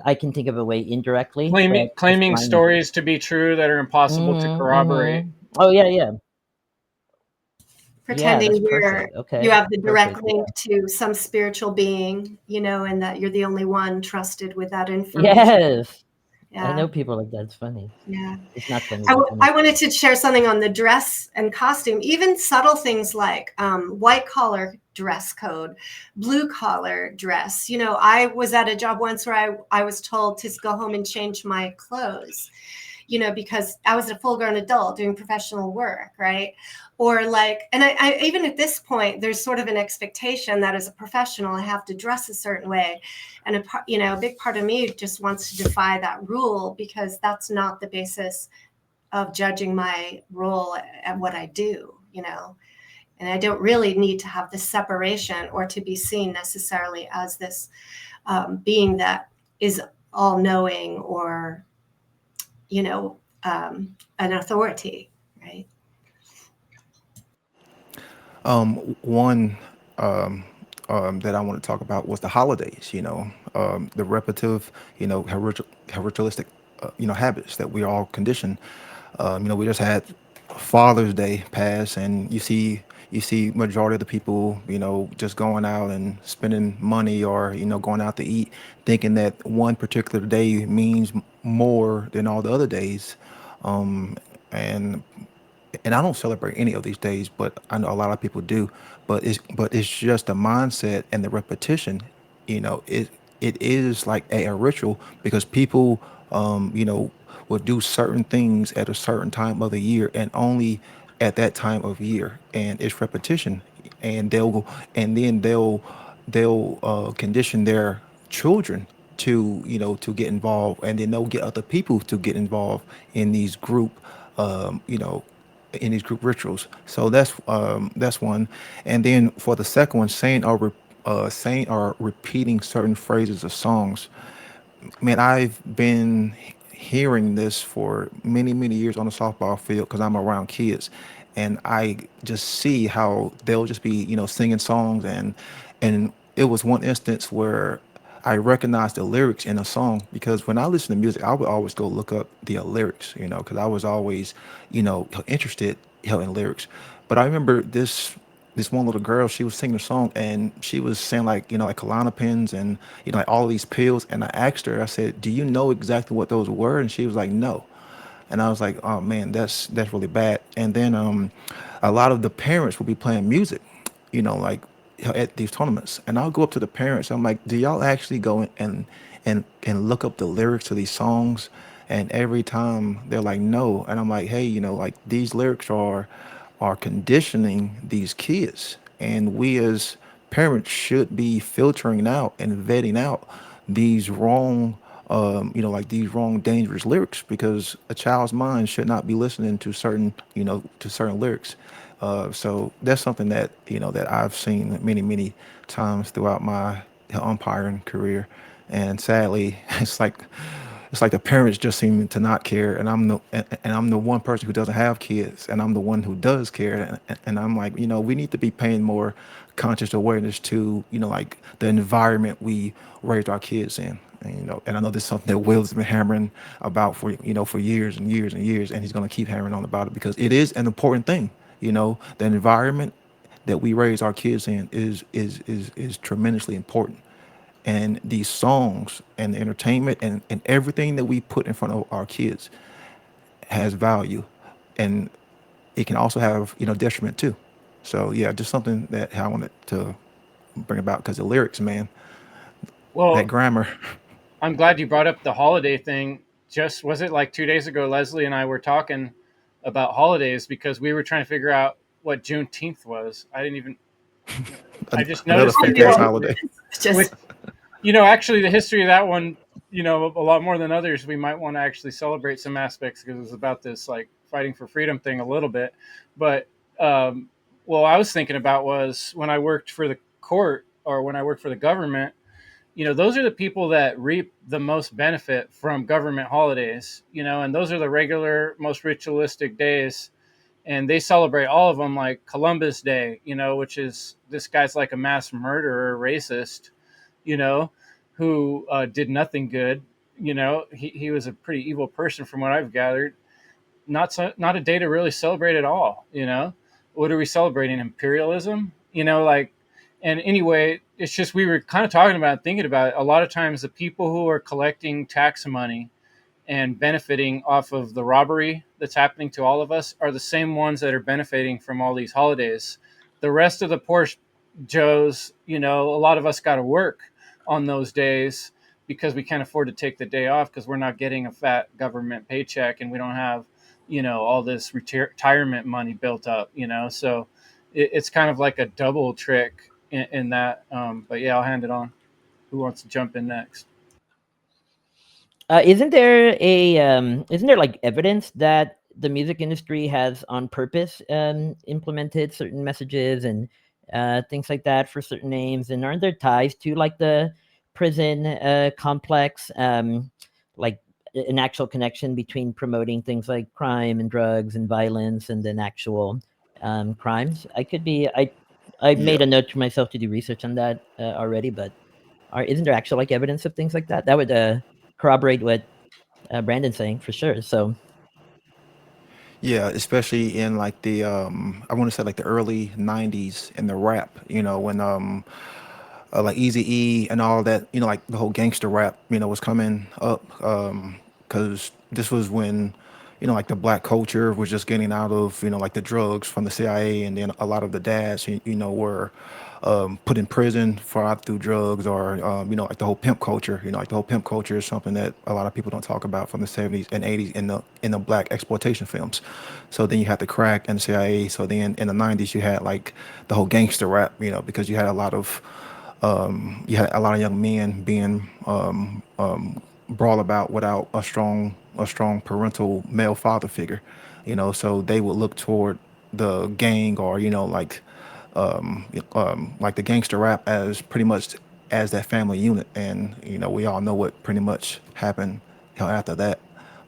I can think of a way indirectly. Claiming stories to be true that are impossible to corroborate. Oh yeah. Pretending you have the direct link to some spiritual being, and that you're the only one trusted with that information. Yes. Yeah. I know people like that. It's funny. Yeah. It's not funny. I wanted to share something on the dress and costume, even subtle things like white collar dress code, blue collar dress. You know, I was at a job once where I was told to go home and change my clothes, you know, because I was a full grown adult doing professional work, right? Or like, and I even at this point, there's sort of an expectation that as a professional, I have to dress a certain way. And a big part of me just wants to defy that rule, because that's not the basis of judging my role at what I do, you know. And I don't really need to have this separation or to be seen necessarily as this being that is all knowing or, you know, an authority, right? One that I want to talk about was the holidays. The repetitive, ritualistic, habits that we are all conditioned. We just had Father's Day pass, and you see majority of the people, just going out and spending money, or going out to eat, thinking that one particular day means more than all the other days. And and I don't celebrate any of these days, but I know a lot of people do. But it's just the mindset and the repetition. It is like a ritual, because people will do certain things at a certain time of the year, and only at that time of year, and it's repetition. And they'll condition their children to get involved, and then they'll get other people to get involved in these um, you know group rituals. So that's one. And then for the second one, saying or repeating certain phrases of songs. Man, I've been hearing this for many, many years on the softball field, because I'm around kids, and I just see how they'll just be, singing songs, and it was one instance where I recognized the lyrics in a song, because when I listen to music, I would always go look up the lyrics, because I was always, interested, in lyrics. But I remember this one little girl, she was singing a song, and she was saying, like, like Klonopins, and like all of these pills. And I asked her, I said, "Do you know exactly what those were?" And she was like, "No." And I was like, "Oh man, that's really bad." And then a lot of the parents will be playing music, like, at these tournaments, and I'll go up to the parents. I'm like, "Do y'all actually go and look up the lyrics to these songs?" And every time they're like, "No." And I'm like, "Hey, like, these lyrics are conditioning these kids, and we as parents should be filtering out and vetting out these wrong, like, these wrong dangerous lyrics, because a child's mind should not be listening to certain lyrics." So that's something that I've seen many, many times throughout my umpiring career. And sadly, it's like the parents just seem to not care, and I'm the one person who doesn't have kids, and I'm the one who does care. And I'm like, we need to be paying more conscious awareness to, like, the environment we raised our kids in. And I know this is something that Will's been hammering about for years and years and years, and he's going to keep hammering on about it, because it is an important thing. The environment that we raise our kids in is tremendously important. And these songs and the entertainment and everything that we put in front of our kids has value, and it can also have, detriment too. So yeah, just something that I wanted to bring about, because the lyrics, man, that Well, grammar. I'm glad you brought up the holiday thing. Just was it like 2 days ago, Leslie and I were talking about holidays, because we were trying to figure out what Juneteenth was. I didn't even. I just Another noticed fake it. ass Yeah, holiday. Which, just actually, the history of that one, a lot more than others, we might want to actually celebrate some aspects, because it's about this like fighting for freedom thing a little bit. But what I was thinking about was when I worked for the court, or when I worked for the government. Those are the people that reap the most benefit from government holidays. And those are the regular, most ritualistic days, and they celebrate all of them, like Columbus Day, which is this guy's like a mass murderer, racist, you know, who did nothing good. He was a pretty evil person from what I've gathered. Not a day to really celebrate at all. What are we celebrating? Imperialism? Like, and anyway, it's just we were kind of talking about, thinking about it. A lot of times the people who are collecting tax money and benefiting off of the robbery that's happening to all of us are the same ones that are benefiting from all these holidays. The rest of the poor Joes, a lot of us got to work on those days because we can't afford to take the day off because we're not getting a fat government paycheck and we don't have, all this retirement money built up, so it's kind of like a double trick in that. But yeah, I'll hand it on. Who wants to jump in next? Isn't there like evidence that the music industry has on purpose implemented certain messages and things like that for certain names? And aren't there ties to like the prison complex, like an actual connection between promoting things like crime and drugs and violence and then actual crimes? I Yeah. made a note to myself to do research on that already, but isn't there actual like evidence of things like that? That would corroborate what Brandon's saying for sure. So Yeah, especially in like the I want to say like the early '90s in the rap, when like Easy E and all that, like the whole gangster rap, was coming up, because this was when, like the black culture was just getting out of, like the drugs from the CIA, and then a lot of the dads, were put in prison for either through drugs or, like the whole pimp culture. Like the whole pimp culture is something that a lot of people don't talk about from the '70s and '80s in the black exploitation films. So then you had the crack and the CIA. So then in the '90s you had like the whole gangster rap, because you had a lot of young men being brought about without a strong parental male father figure, so they would look toward the gang, or like the gangster rap as pretty much as that family unit. And we all know what pretty much happened after that.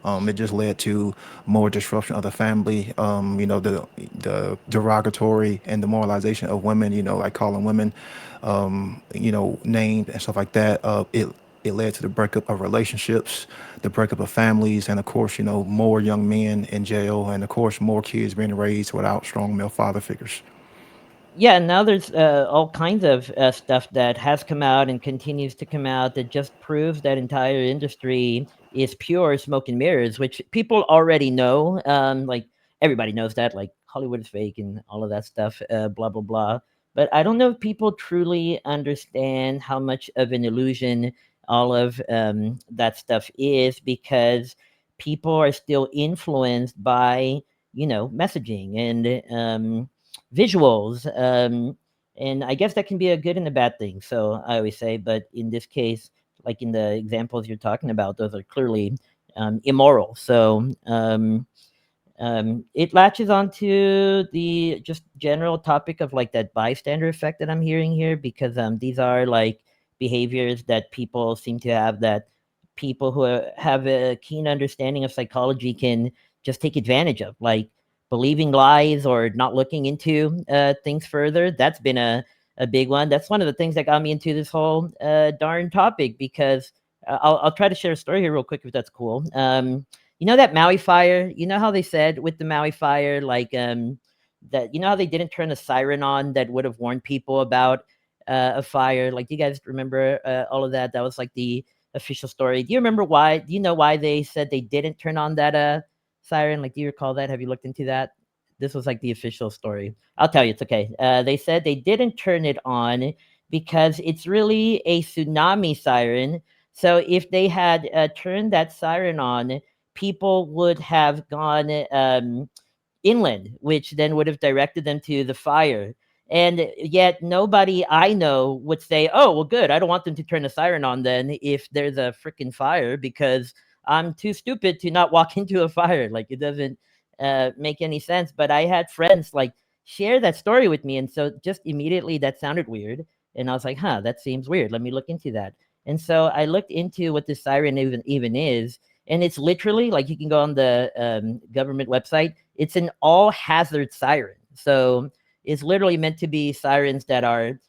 It just led to more disruption of the family. The derogatory and demoralization of women. Like calling women, named and stuff like that. It led to the breakup of relationships, the breakup of families, and of course, more young men in jail, and of course, more kids being raised without strong male father figures. yeah, now there's all kinds of stuff that has come out and continues to come out that just proves that entire industry is pure smoke and mirrors, which people already know. Like everybody knows that, like Hollywood is fake and all of that stuff, blah blah blah. But I don't know if people truly understand how much of an illusion all of that stuff is, because people are still influenced by messaging and visuals. And I guess that can be a good and a bad thing. So I always say, but in this case, like in the examples you're talking about, those are clearly immoral. So it latches onto the just general topic of like that bystander effect that I'm hearing here, because these are like behaviors that people seem to have, that people who have a keen understanding of psychology can just take advantage of, like believing lies or not looking into things further. That's been a big one. That's one of the things that got me into this whole darn topic, because I'll try to share a story here real quick if that's cool. That Maui fire, how they said with the Maui fire, like that, how they didn't turn a siren on that would have warned people about a fire. Like, do you guys remember all of that? That was like the official story. Do you remember why? Do you know why they said they didn't turn on that siren? Like, do you recall that? Have you looked into that? This was like the official story. I'll tell you, it's okay. They said they didn't turn it on because it's really a tsunami siren. So if they had turned that siren on, people would have gone inland, which then would have directed them to the fire. And yet nobody I know would say, oh, well, good, I don't want them to turn the siren on then if there's a freaking fire, because I'm too stupid to not walk into a fire. Like, it doesn't make any sense. But I had friends like share that story with me. And so just immediately that sounded weird. And I was like, that seems weird. Let me look into that. And so I looked into what the siren even is. And it's literally like, you can go on the government website. It's an all hazard siren. So it's literally meant to be sirens that are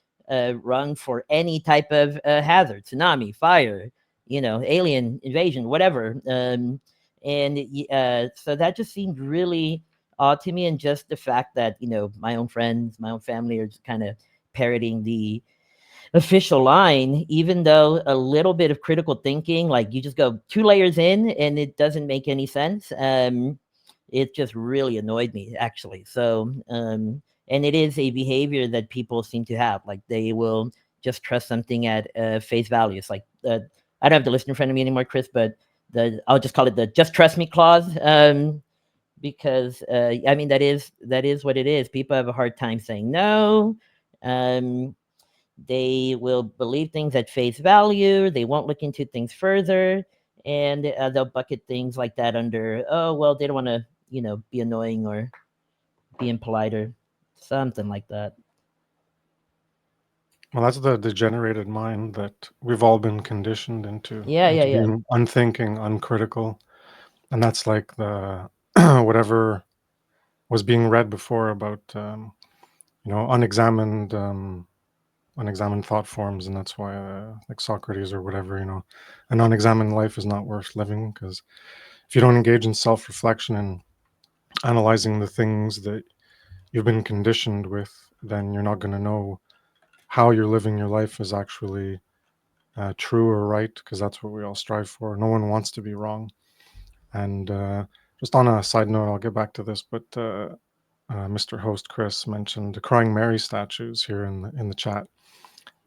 rung for any type of hazard, tsunami, fire, alien invasion, whatever. So that just seemed really odd to me. And just the fact that, my own friends, my own family are just kind of parroting the official line, even though a little bit of critical thinking, like you just go 2 layers in and it doesn't make any sense. It just really annoyed me, actually. So, and it is a behavior that people seem to have. Like they will just trust something at face value. It's like, I don't have the list in front of me anymore, Chris, but I'll just call it the "just trust me" clause. Because I mean that is what it is. People have a hard time saying no. They will believe things at face value. They won't look into things further, and they'll bucket things like that under, oh well, they don't want to, be annoying or be impolite or something like that. Well, that's the degenerated mind that we've all been conditioned into. Yeah. Being unthinking, uncritical, and that's like the whatever was being read before about unexamined thought forms, and that's why like Socrates or whatever, an unexamined life is not worth living, because if you don't engage in self-reflection and analyzing the things that you've been conditioned with, then you're not going to know how you're living your life is actually true or right, because that's what we all strive for. No one wants to be wrong. And just on a side note, I'll get back to this, but Mr. Host Chris mentioned the Crying Mary statues here in the chat,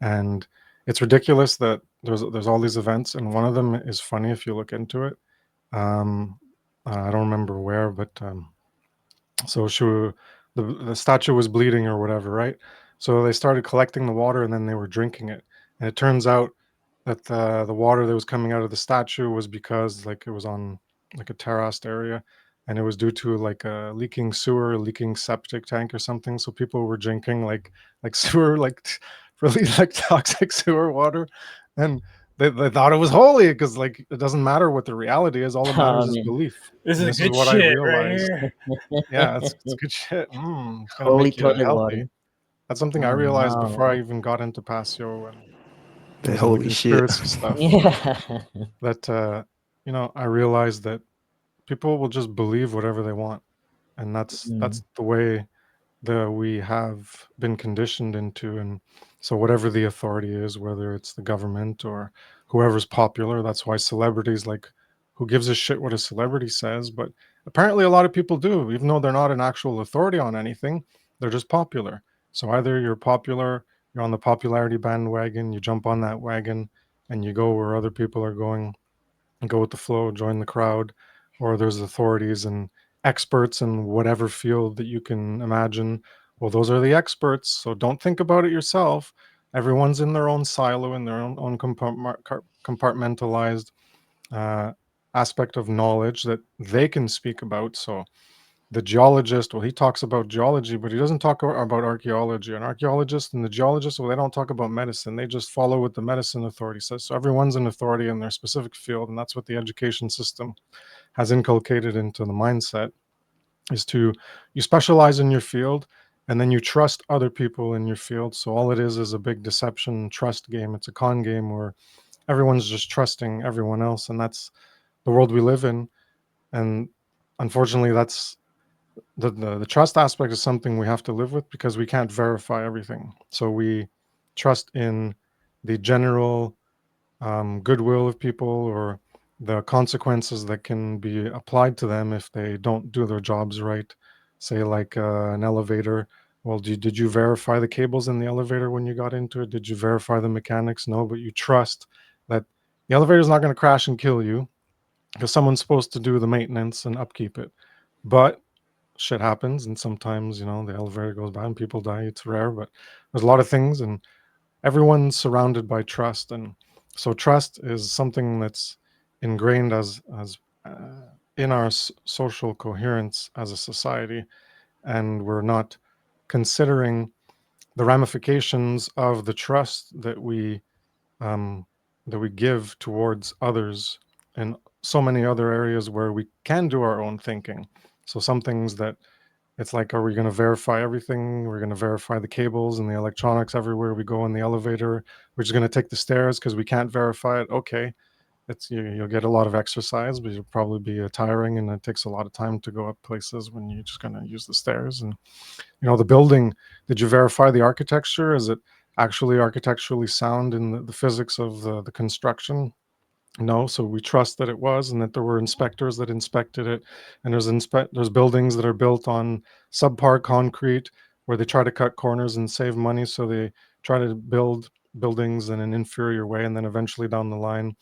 and it's ridiculous that there's all these events, and one of them is funny if you look into it. I don't remember where, but so the statue was bleeding or whatever, right? So they started collecting the water and then they were drinking it, and it turns out that the water that was coming out of the statue was because like it was on like a terraced area, and it was due to like a leaking sewer, leaking septic tank or something. So people were drinking like sewer, like really like toxic sewer water, and they thought it was holy because like it doesn't matter what the reality is. All that matters is belief. This And is this is good what I shit right realized. here. Yeah, it's good shit. It's gonna Holy make you toilet healthy. water. That's something I Oh, realized before I no. even got into Passio and That some of the holy shit. conspiracy stuff. Yeah. That I realized that people will just believe whatever they want, and that's the way that we have been conditioned into. And so whatever the authority is, whether it's the government or whoever's popular, that's why celebrities, like, who gives a shit what a celebrity says? But apparently a lot of people do, even though they're not an actual authority on anything. They're just popular. So either you're popular, you're on the popularity bandwagon, you jump on that wagon and you go where other people are going, and go with the flow, join the crowd, or there's authorities and experts in whatever field that you can imagine. Well, those are the experts, so don't think about it yourself. Everyone's in their own silo, in their own compartmentalized aspect of knowledge that they can speak about. So the geologist, well, he talks about geology, but he doesn't talk about archaeology. An archaeologist and the geologist, well, they don't talk about medicine. They just follow what the medicine authority says. So everyone's an authority in their specific field, and that's what the education system has inculcated into the mindset, is to, you specialize in your field, and then you trust other people in your field. So all it is a big deception trust game. It's a con game where everyone's just trusting everyone else, and that's the world we live in. And unfortunately, that's the trust aspect is something we have to live with, because we can't verify everything. So we trust in the general goodwill of people, or the consequences that can be applied to them if they don't do their jobs right. Say like an elevator. Well, did you verify the cables in the elevator when you got into it? Did you verify the mechanics? No, but you trust that the elevator is not going to crash and kill you, because someone's supposed to do the maintenance and upkeep it. But shit happens, and sometimes the elevator goes by and people die. It's rare, but there's a lot of things, and everyone's surrounded by trust. And so trust is something that's ingrained as in our social coherence as a society, and we're not considering the ramifications of the trust that we give towards others in so many other areas where we can do our own thinking. So some things that, it's like, are we going to verify everything? We're going to verify the cables and the electronics everywhere we go in the elevator. We're just going to take the stairs because we can't verify it. Okay, you'll get a lot of exercise, but you'll probably be tiring, and it takes a lot of time to go up places when you're just going to use the stairs. And the building, did you verify the architecture? Is it actually architecturally sound in the physics of the construction? No. So we trust that it was, and that there were inspectors that inspected it. And there's buildings that are built on subpar concrete where they try to cut corners and save money. So they try to build buildings in an inferior way, and then eventually down the line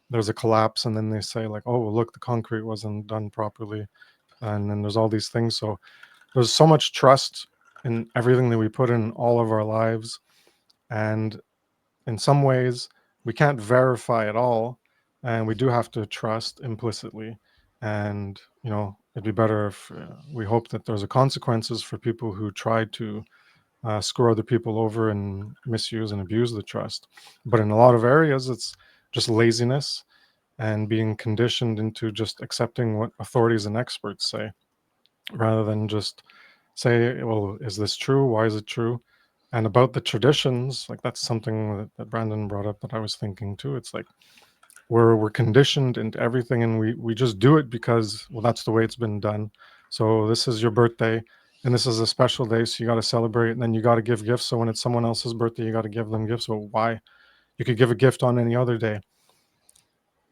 there's a collapse, and then they say like, oh, well, look, the concrete wasn't done properly, and then there's all these things. So there's so much trust in everything that we put in all of our lives, and in some ways we can't verify it all, and we do have to trust implicitly. And it'd be better if we hope that there's a consequences for people who try to screw other people over and misuse and abuse the trust. But in a lot of areas it's just laziness and being conditioned into just accepting what authorities and experts say, rather than just say, well, is this true? Why is it true? And about the traditions, like that's something that Brandon brought up that I was thinking too. It's like we're conditioned into everything, and we just do it because, well, that's the way it's been done. So this is your birthday, and this is a special day, so you got to celebrate, and then you got to give gifts. So when it's someone else's birthday, you got to give them gifts. Well, why? You could give a gift on any other day.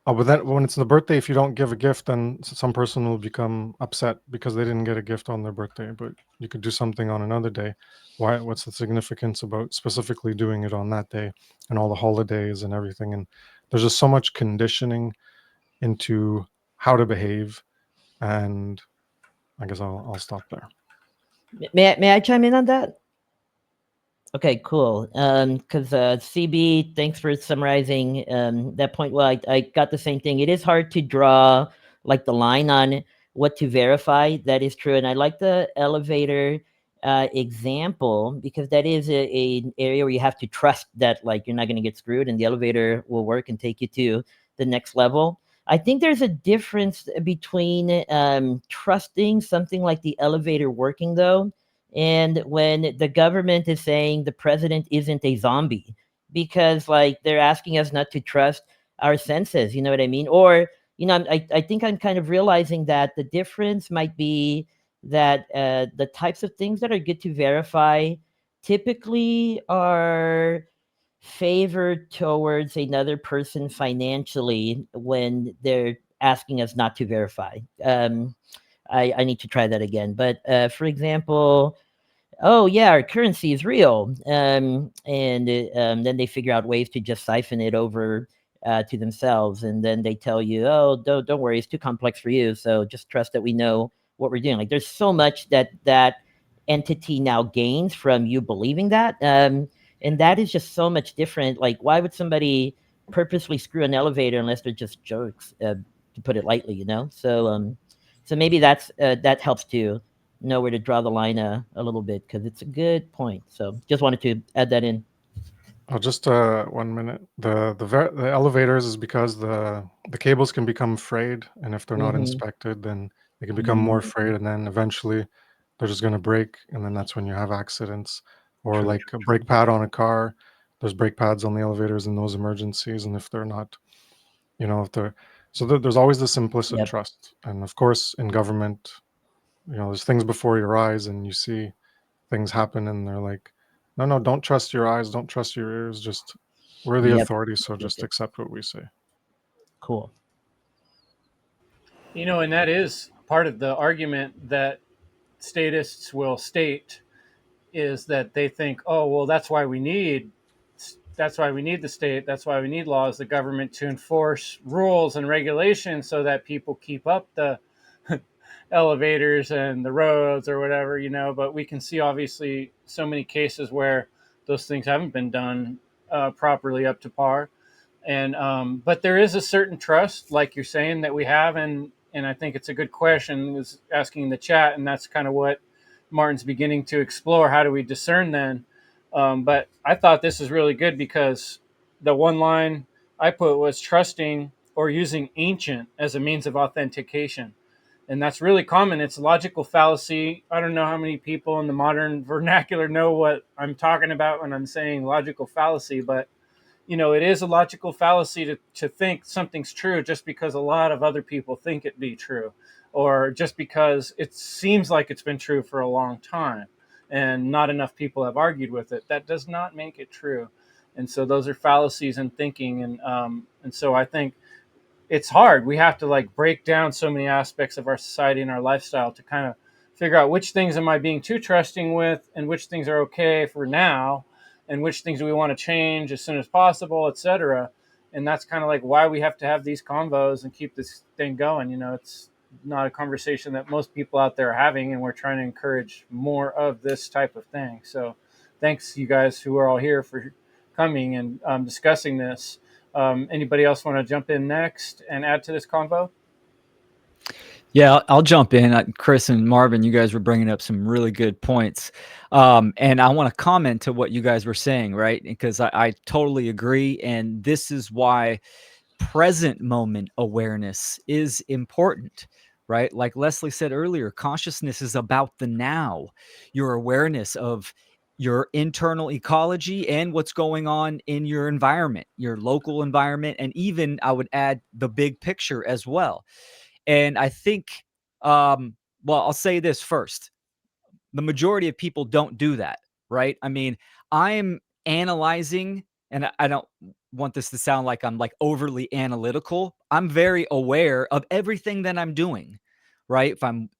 Oh, but then when it's the birthday, if you don't give a gift, then some person will become upset because they didn't get a gift on their birthday. But you could do something on another day. Why? What's the significance about specifically doing it on that day, and all the holidays and everything? And there's just so much conditioning into how to behave. And I guess I'll stop there. May I chime in on that? Okay, cool. Because CB, thanks for summarizing that point. Well, I got the same thing. It is hard to draw like the line on what to verify. That is true, and I like the elevator example, because that is an area where you have to trust that like you're not going to get screwed, and the elevator will work and take you to the next level. I think there's a difference between trusting something like the elevator working, though, and when the government is saying the president isn't a zombie, because like they're asking us not to trust our senses, you know what I mean? Or, I think I'm kind of realizing that the difference might be that the types of things that are good to verify typically are favored towards another person financially when they're asking us not to verify. I need to try that again. But for example, oh yeah, our currency is real, and then they figure out ways to just siphon it over to themselves, and then they tell you, oh, don't worry, it's too complex for you, so just trust that we know what we're doing. Like there's so much that entity now gains from you believing that, and that is just so much different. Like why would somebody purposely screw an elevator unless they're just jerks, to put it lightly, so maybe that helps to know where to draw the line a little bit, because it's a good point. So just wanted to add that in. Oh, just 1 minute. The elevators is because the cables can become frayed, and if they're not inspected, then they can become more frayed, and then eventually they're just going to break, and then that's when you have accidents. Or True, like a brake pad on a car, there's brake pads on the elevators in those emergencies, and if they're not, if they're so there's always this implicit Yep. trust. And of course in government, there's things before your eyes, and you see things happen, and they're like, no, don't trust your eyes, don't trust your ears, just we're the Yep. authority, so just Yep. accept what we say. Cool. And that is part of the argument that statists will state, is that they think, oh, well, that's why we need the state, that's why we need laws, the government, to enforce rules and regulations so that people keep up the elevators and the roads or whatever, but we can see obviously so many cases where those things haven't been done properly up to par. And but there is a certain trust, like you're saying, that we have, and I think it's a good question was asking in the chat, and that's kind of what Martin's beginning to explore. How do we discern then? But I thought this is really good, because the one line I put was trusting or using ancient as a means of authentication. And that's really common. It's logical fallacy. I don't know how many people in the modern vernacular know what I'm talking about when I'm saying logical fallacy, but it is a logical fallacy to think something's true just because a lot of other people think it be true, or just because it seems like it's been true for a long time. and not enough people have argued with it. That does not make it true. And so those are fallacies in thinking. And so I think it's hard. We have to like break down so many aspects of our society and our lifestyle to kind of figure out which things am I being too trusting with and which things are okay for now and which things do we want to change as soon as possible, etc. And that's kind of like why we have to have these convos and keep this thing going. You know, it's not a conversation that most people out there are having, and we're trying to encourage more of this type of thing. So thanks you guys who are all here for coming and discussing this. Anybody else want to jump in next and add to this convo? Yeah, I'll jump in. Chris and Marvin, you guys were bringing up some really good points. And I want to comment to what you guys were saying, right? Because I totally agree. And this is why present moment awareness is important, right? Like Leslie said earlier, consciousness is about the now, your awareness of your internal ecology and what's going on in your environment, your local environment, and even I would add the big picture as well. And I think, well, I'll say this first. The majority of people don't do that, right? I mean, I'm analyzing, and I don't want this to sound like I'm like overly analytical. I'm very aware of everything that I'm doing, right? If I'm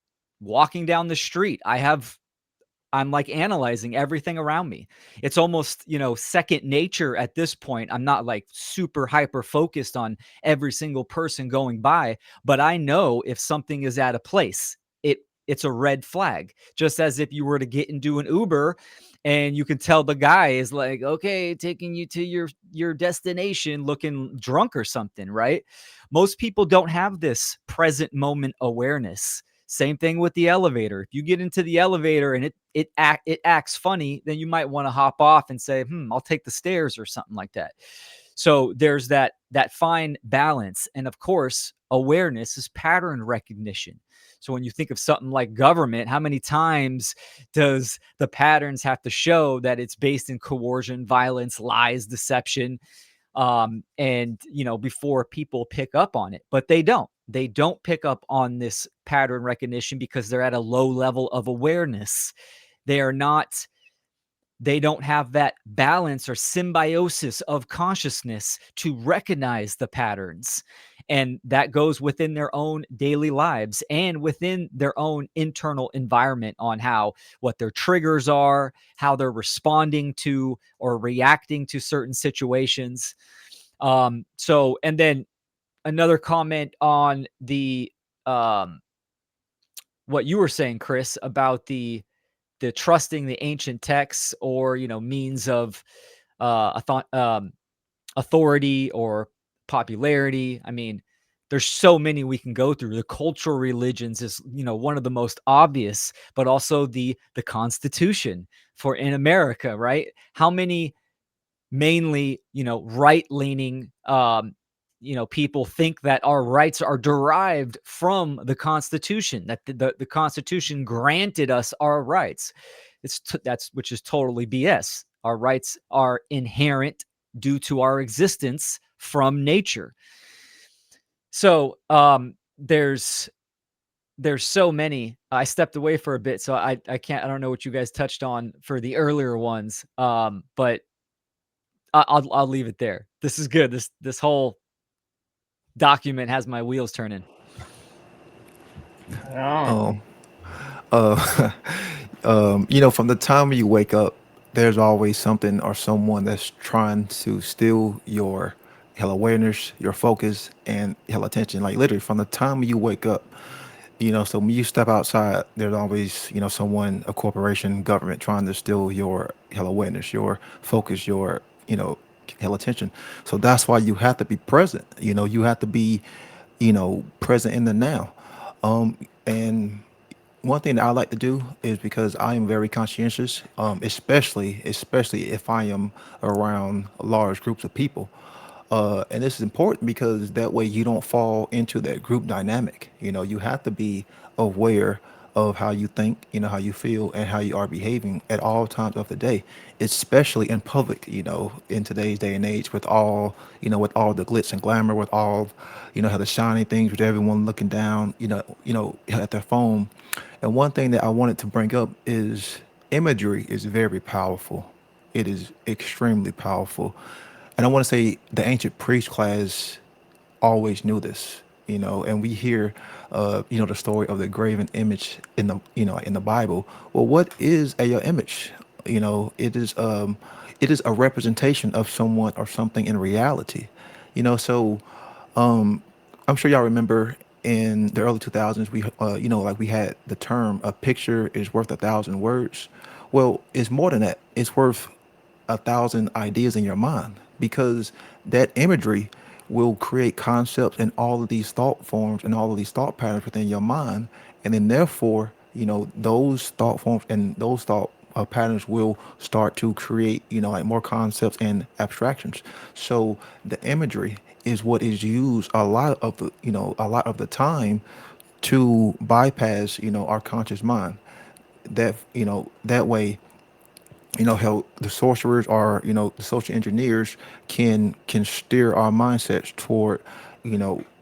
walking down the street, I'm like analyzing everything around me. It's almost, second nature at this point. I'm not like super hyper focused on every single person going by, but I know if something is out of place, it's a red flag. Just as if you were to get into an Uber and you can tell the guy is like, okay, taking you to your destination looking drunk or something, right? Most people don't have this present moment awareness. Same thing with the elevator. If you get into the elevator and it acts funny, then you might want to hop off and say, I'll take the stairs or something like that. So there's that fine balance. And of course, awareness is pattern recognition. So when you think of something like government, how many times does the patterns have to show that it's based in coercion, violence, lies, deception? And before people pick up on it, but they don't pick up on this pattern recognition because they're at a low level of awareness. They don't have that balance or symbiosis of consciousness to recognize the patterns. And that goes within their own daily lives and within their own internal environment on what their triggers are, how they're responding to or reacting to certain situations. So, and then another comment on the what you were saying, Chris, about the trusting the ancient texts or means of authority or popularity. I mean, there's so many we can go through. The cultural religions is one of the most obvious, but also the Constitution for in America, right? How many mainly right-leaning people think that our rights are derived from the Constitution, that the Constitution granted us our rights. That's which is totally BS. Our rights are inherent due to our existence from nature. So there's so many. I stepped away for a bit, so I don't know what you guys touched on for the earlier ones, but I'll leave it there. This is good. This whole document has my wheels turning. Oh. From the time you wake up, there's always something or someone that's trying to steal your hell awareness, your focus, and hell attention. Like literally from the time you wake up, so when you step outside, there's always, someone, a corporation, government trying to steal your hell awareness, your focus, your, hell attention. So that's why you have to be present. You have to be, present in the now. And one thing that I like to do is because I am very conscientious, especially if I am around large groups of people. And this is important because that way you don't fall into that group dynamic. You have to be aware of how you think, how you feel, and how you are behaving at all times of the day, especially in public. In today's day and age, with all the glitz and glamour, with all, how the shiny things, with everyone looking down, at their phone. And one thing that I wanted to bring up is imagery is very powerful. It is extremely powerful. And I want to say the ancient priest class always knew this, and we hear, the story of the graven image in the Bible. Well, what is a image? It is a representation of someone or something in reality. So I'm sure y'all remember in the early 2000s, like we had the term "a picture is worth 1,000 words." Well, it's more than that. It's worth 1,000 ideas in your mind, because that imagery will create concepts and all of these thought forms and all of these thought patterns within your mind. And then therefore, those thought forms and those thought patterns will start to create, like more concepts and abstractions. So the imagery is what is used a lot of the time to bypass, our conscious mind. That way, how the sorcerers are, the social engineers can steer our mindsets toward,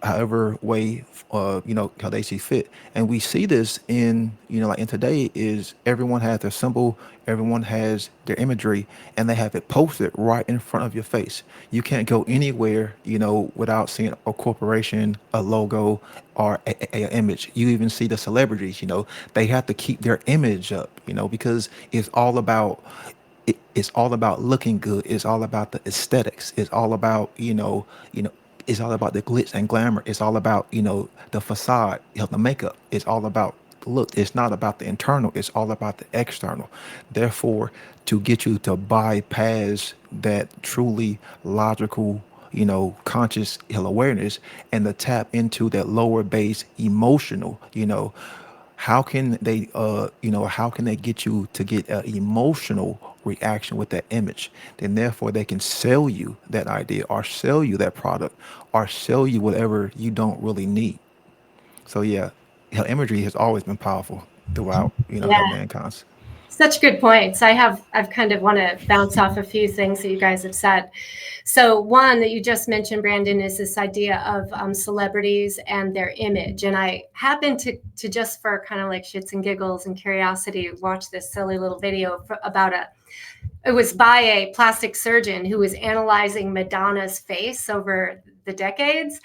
however way, how they see fit. And we see this in, like in today, is everyone has their symbol, everyone has their imagery, and they have it posted right in front of your face. You can't go anywhere, without seeing a corporation, a logo, or a image. You even see the celebrities, they have to keep their image up, because it's all about looking good. It's all about the aesthetics. It's all about, it's all about the glitz and glamour. It's all about, the facade, the makeup. It's all about the look. It's not about the internal. It's all about the external. Therefore, to get you to bypass that truly logical, conscious awareness, and to tap into that lower base emotional, how can they get you to get an emotional reaction with that image? Then therefore they can sell you that idea, or sell you that product, or sell you whatever you don't really need. So yeah, imagery has always been powerful throughout, Yeah. mankind's. Such good points. I've kind of want to bounce off a few things that you guys have said. So one that you just mentioned, Brandon, is this idea of celebrities and their image. And I happened to just for kind of like shits and giggles and curiosity, watch this silly little video about it was by a plastic surgeon who was analyzing Madonna's face over the decades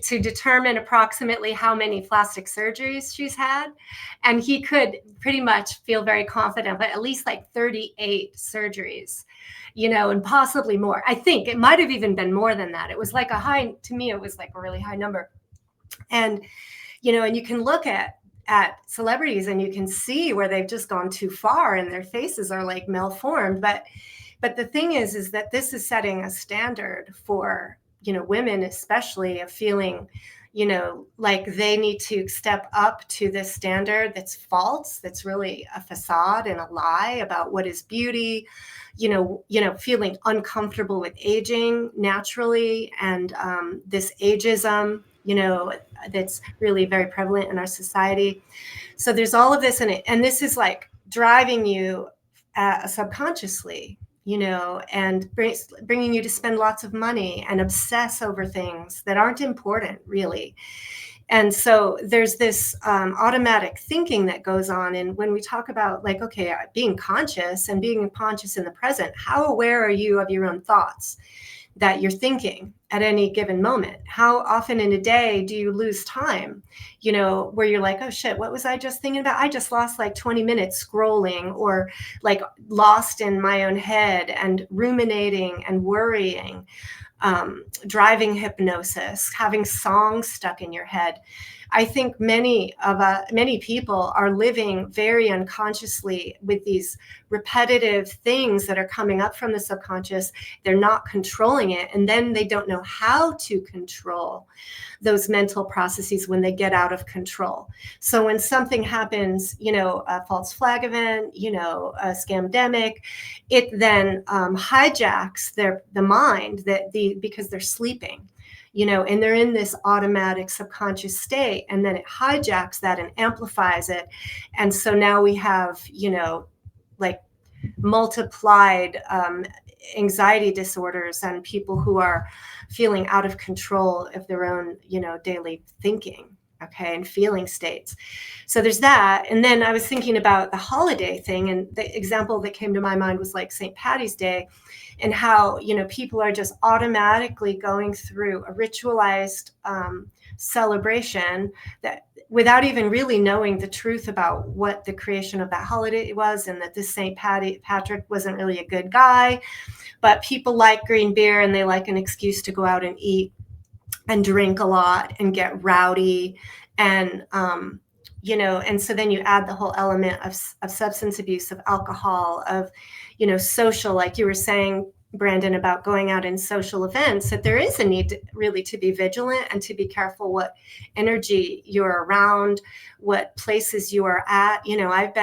to determine approximately how many plastic surgeries she's had. And he could pretty much feel very confident, but at least like 38 surgeries, and possibly more. I think it might have even been more than that. It was like to me, it was like a really high number. And, and you can look at celebrities and you can see where they've just gone too far and their faces are like malformed. But the thing is that this is setting a standard for, women, especially, of feeling, like they need to step up to this standard that's false, that's really a facade and a lie about what is beauty, feeling uncomfortable with aging naturally, and this ageism, that's really very prevalent in our society. So there's all of this in it, and this is like driving you subconsciously, and bringing you to spend lots of money and obsess over things that aren't important, really. And so there's this automatic thinking that goes on. And when we talk about like, okay, being conscious and being conscious in the present, how aware are you of your own thoughts that you're thinking at any given moment? How often in a day do you lose time, where you're like, oh shit, what was I just thinking about? I just lost like 20 minutes scrolling, or like lost in my own head and ruminating and worrying, driving hypnosis, having songs stuck in your head. I think many people are living very unconsciously with these repetitive things that are coming up from the subconscious. They're not controlling it, and then they don't know how to control those mental processes when they get out of control. So when something happens, a false flag event, a scamdemic, it then hijacks the mind because they're sleeping, and they're in this automatic subconscious state, and then it hijacks that and amplifies it. And so now we have, like multiplied anxiety disorders and people who are feeling out of control of their own, daily thinking. okay, and feeling states. So there's that. And then I was thinking about the holiday thing, and the example that came to my mind was like St. Patty's Day, and how, you know, people are just automatically going through a ritualized celebration that without even really knowing the truth about what the creation of that holiday was, and that this Patrick wasn't really a good guy, but people like green beer and they like an excuse to go out and eat and drink a lot and get rowdy. And, you know, and so then you add the whole element of substance abuse, of alcohol, of, you know, social, like you were saying, Brandon, about going out in social events, that there is a need really to be vigilant and to be careful what energy you're around, what places you are at. You know, I've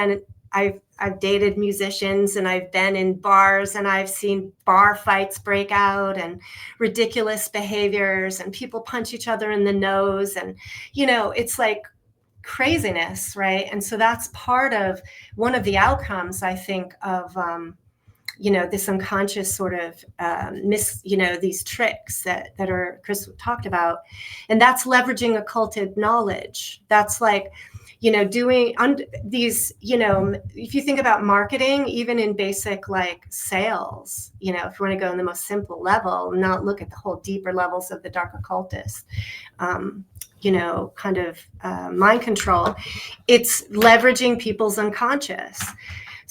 dated musicians, and I've been in bars, and I've seen bar fights break out and ridiculous behaviors, and people punch each other in the nose, and, you know, it's like craziness, right? And so that's part of one of the outcomes, I think, of you know, this unconscious sort of you know, these tricks that are Chris talked about. And that's leveraging occulted knowledge. That's like, you know, doing these, you know, if you think about marketing, even in basic like sales, you know, if you want to go in the most simple level, not look at the whole deeper levels of the dark occultist, you know, kind of mind control, it's leveraging people's unconscious.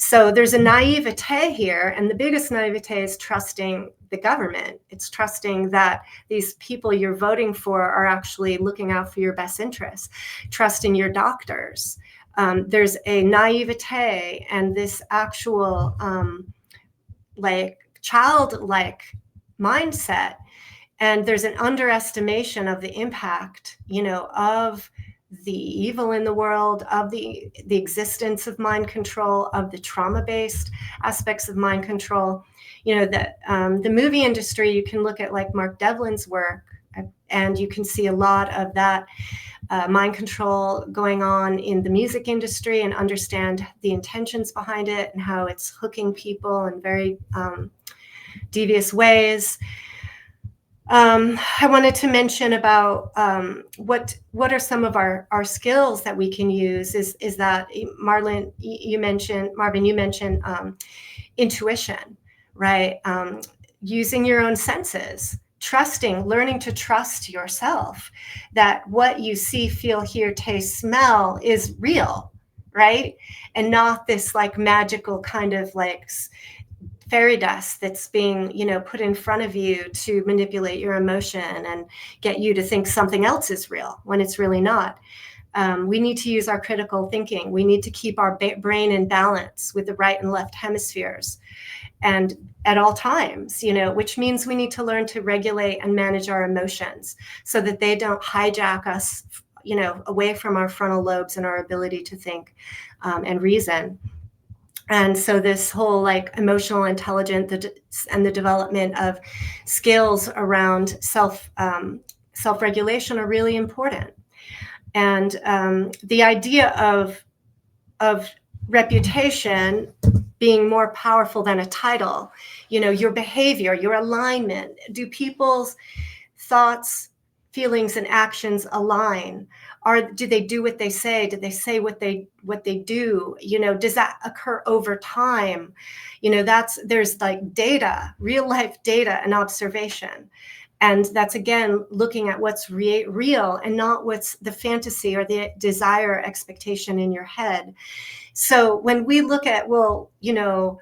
So there's a naivete here, and the biggest naivete is trusting the government. It's trusting that these people you're voting for are actually looking out for your best interests, trusting your doctors. There's a naivete and this actual like childlike mindset, and there's an underestimation of the impact, you know, of the evil in the world, of the existence of mind control, of the trauma-based aspects of mind control. You know, that the movie industry, you can look at like Mark Devlin's work, and you can see a lot of that mind control going on in the music industry, and understand the intentions behind it and how it's hooking people in very devious ways. I wanted to mention about what are some of our skills that we can use is that Marvin, you mentioned intuition, right? Using your own senses, learning to trust yourself, that what you see, feel, hear, taste, smell is real, right? And not this like magical kind of like fairy dust that's being, you know, put in front of you to manipulate your emotion and get you to think something else is real when it's really not. We need to use our critical thinking. We need to keep our brain in balance with the right and left hemispheres, and at all times, you know, which means we need to learn to regulate and manage our emotions so that they don't hijack us, you know, away from our frontal lobes and our ability to think and reason. And so this whole like emotional intelligence and the development of skills around self-regulation are really important. And the idea of reputation being more powerful than a title, you know, your behavior, your alignment, do people's thoughts, feelings, and actions align? Do they do what they say? Do they say what they do? You know, does that occur over time? You know, there's like data, real life data and observation. And that's, again, looking at what's real and not what's the fantasy or the desire or expectation in your head. So when we look at, well, you know,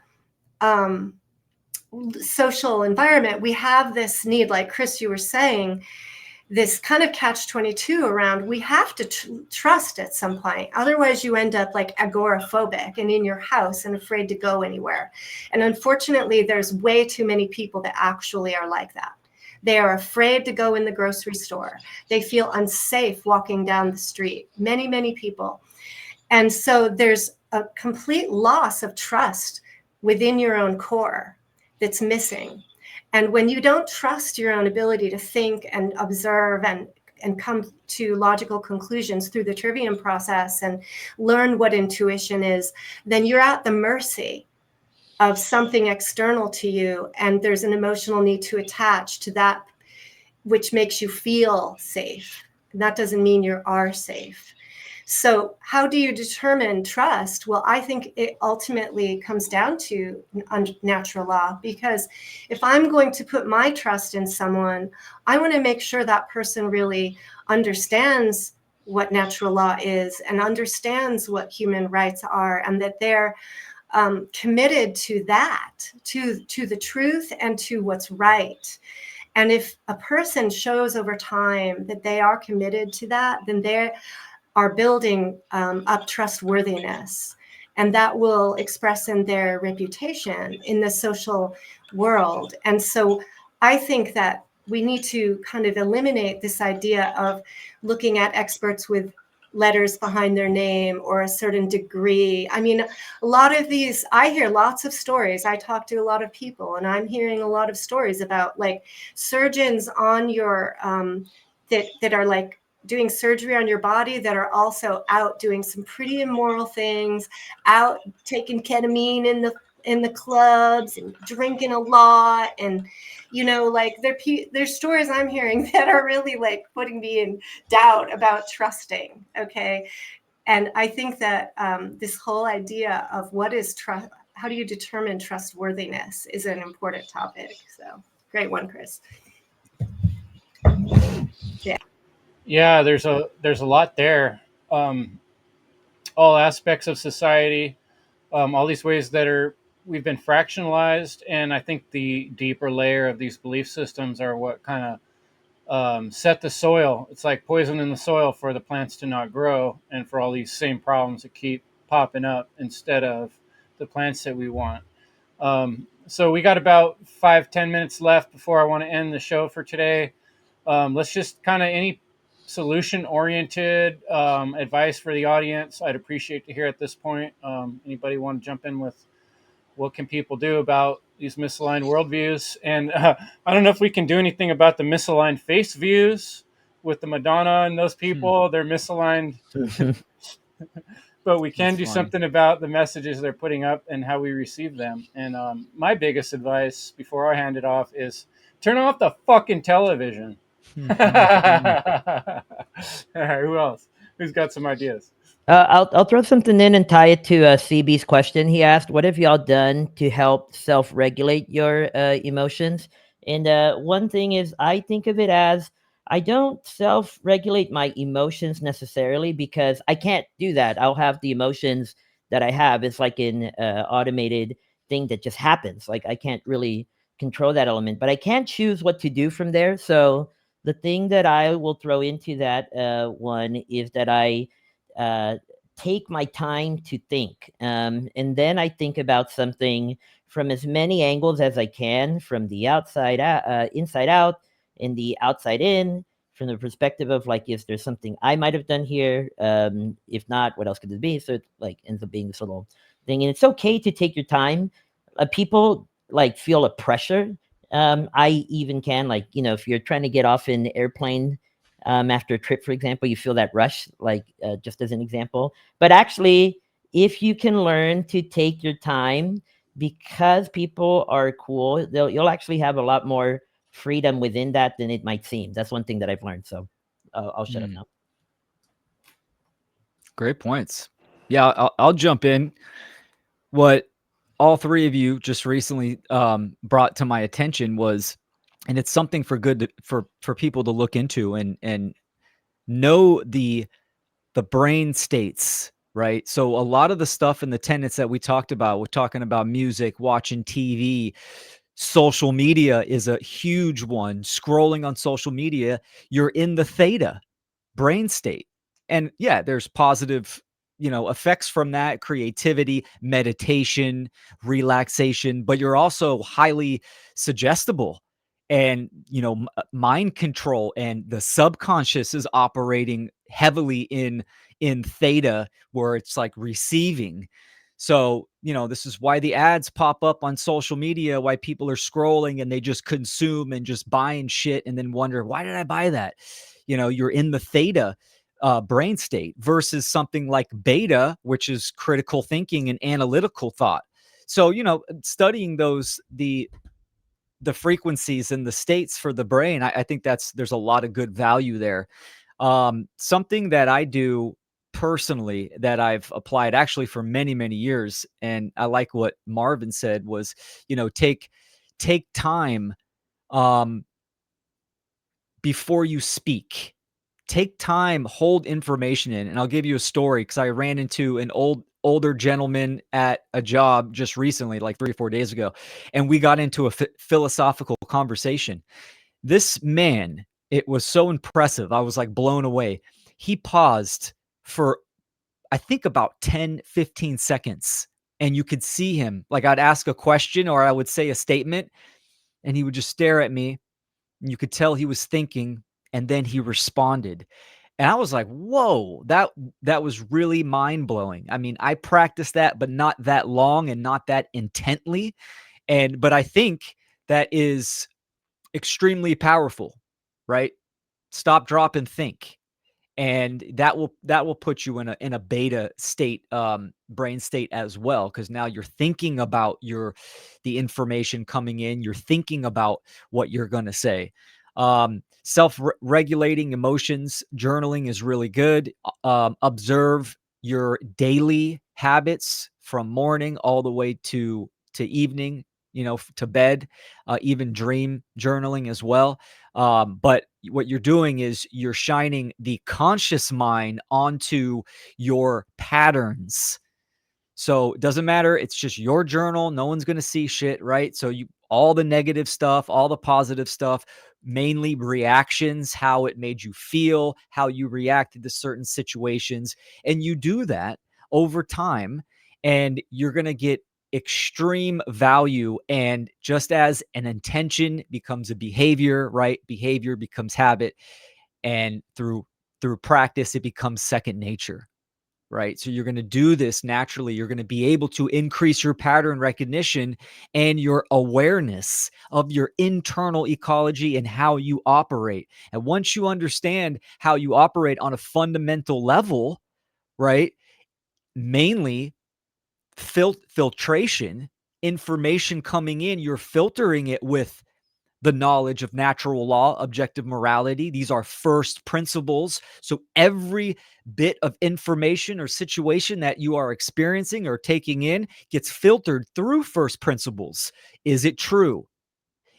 social environment, we have this need, like Chris, you were saying, this kind of catch-22 around, we have to trust at some point. Otherwise, you end up like agoraphobic and in your house and afraid to go anywhere. And unfortunately, there's way too many people that actually are like that. They are afraid to go in the grocery store. They feel unsafe walking down the street. Many, many people. And so there's a complete loss of trust within your own core that's missing. And when you don't trust your own ability to think and observe and come to logical conclusions through the trivium process and learn what intuition is, then you're at the mercy of something external to you. And there's an emotional need to attach to that which makes you feel safe, And that doesn't mean you are safe. So how do you determine trust? Well, I think it ultimately comes down to natural law, because if I'm going to put my trust in someone, I want to make sure that person really understands what natural law is and understands what human rights are, and that they're committed to that, to the truth and to what's right. And if a person shows over time that they are committed to that, then they are building up trustworthiness, and that will express in their reputation in the social world. And so I think that we need to kind of eliminate this idea of looking at experts with letters behind their name or a certain degree. I mean, a lot of these, I hear lots of stories. I talk to a lot of people, and I'm hearing a lot of stories about like surgeons on your that are like doing surgery on your body that are also out doing some pretty immoral things, out taking ketamine in the clubs and drinking a lot. And like there's stories I'm hearing that are really like putting me in doubt about trusting. Okay. And I think that this whole idea of what is trust, how do you determine trustworthiness, is an important topic. So great one, Chris. Yeah, there's a lot there. All aspects of society, all these ways that we've been fractionalized, and I think the deeper layer of these belief systems are what kind of set the soil. It's like poison in the soil for the plants to not grow, and for all these same problems that keep popping up instead of the plants that we want. So we got about 5-10 minutes left before I want to end the show for today. Let's just kind of any solution-oriented advice for the audience I'd appreciate to hear at this point. Anybody want to jump in with what can people do about these misaligned worldviews? And I don't know if we can do anything about the misaligned face views with the Madonna and those people. They're misaligned. But we can do something about the messages they're putting up and how we receive them. And my biggest advice before I hand it off is turn off the fucking television. All right, who else? Who's got some ideas? I'll throw something in and tie it to CB's question. He asked, "What have y'all done to help self-regulate your emotions?" And one thing is, I think of it as I don't self-regulate my emotions necessarily, because I can't do that. I'll have the emotions that I have. It's like an automated thing that just happens. Like I can't really control that element, but I can choose what to do from there. So the thing that I will throw into that one is that I take my time to think. And then I think about something from as many angles as I can, from the outside out, inside out, and the outside in, from the perspective of like, if there's something I might have done here, if not, what else could it be? So it like ends up being this little thing. And it's okay to take your time. People like feel a pressure. I even can, like, if you're trying to get off an airplane after a trip, for example, you feel that rush, like just as an example. But actually, if you can learn to take your time, because people are cool, you'll actually have a lot more freedom within that than it might seem. That's one thing that I've learned. So I'll shut up now. Great points. Yeah, I'll jump in. What all three of you just recently brought to my attention was, and it's something for people to look into and know the brain states, right? So a lot of the stuff and the tenets that we talked about, we're talking about music, watching TV, social media is a huge one. Scrolling on social media, you're in the theta brain state. And yeah, there's positive, effects from that: creativity, meditation, relaxation, but you're also highly suggestible. And, mind control, and the subconscious is operating heavily in theta, where it's like receiving. So, this is why the ads pop up on social media, why people are scrolling and they just consume and just buying shit and then wonder, why did I buy that? You're in the theta brain state, versus something like beta, which is critical thinking and analytical thought. So, studying the frequencies and the states for the brain, I think there's a lot of good value there. Something that I do personally that I've applied actually for many, many years, and I like what Marvin said was, take time before you speak. Take time, hold information in. And I'll give you a story because I ran into an older gentleman at a job just recently, like 3 or 4 days ago, and we got into a philosophical conversation. This man, it was so impressive. I was like blown away. He paused for, I think, about 10, 15 seconds. And you could see him, like I'd ask a question or I would say a statement, and he would just stare at me. And you could tell he was thinking, and then he responded. And I was like, whoa, that was really mind blowing. I mean, I practiced that, but not that long and not that intently. But I think that is extremely powerful, right? Stop, drop, and think. And that will put you in a beta state, brain state as well, because now you're thinking about the information coming in. You're thinking about what you're going to say. Self-regulating emotions, journaling is really good. Observe your daily habits from morning all the way to evening, to bed. Even dream journaling as well. But what you're doing is you're shining the conscious mind onto your patterns. So it doesn't matter. It's just your journal. No one's going to see shit, right? So all the negative stuff, all the positive stuff, mainly reactions, how it made you feel, how you reacted to certain situations. And you do that over time, and you're going to get extreme value. And just as an intention becomes a behavior, right? Behavior becomes habit. And through practice, it becomes second nature. Right. So you're going to do this naturally. You're going to be able to increase your pattern recognition and your awareness of your internal ecology and how you operate. And once you understand how you operate on a fundamental level, right, mainly filtration, information coming in, you're filtering it with the knowledge of natural law, objective morality. These are first principles. So every bit of information or situation that you are experiencing or taking in gets filtered through first principles. Is it true?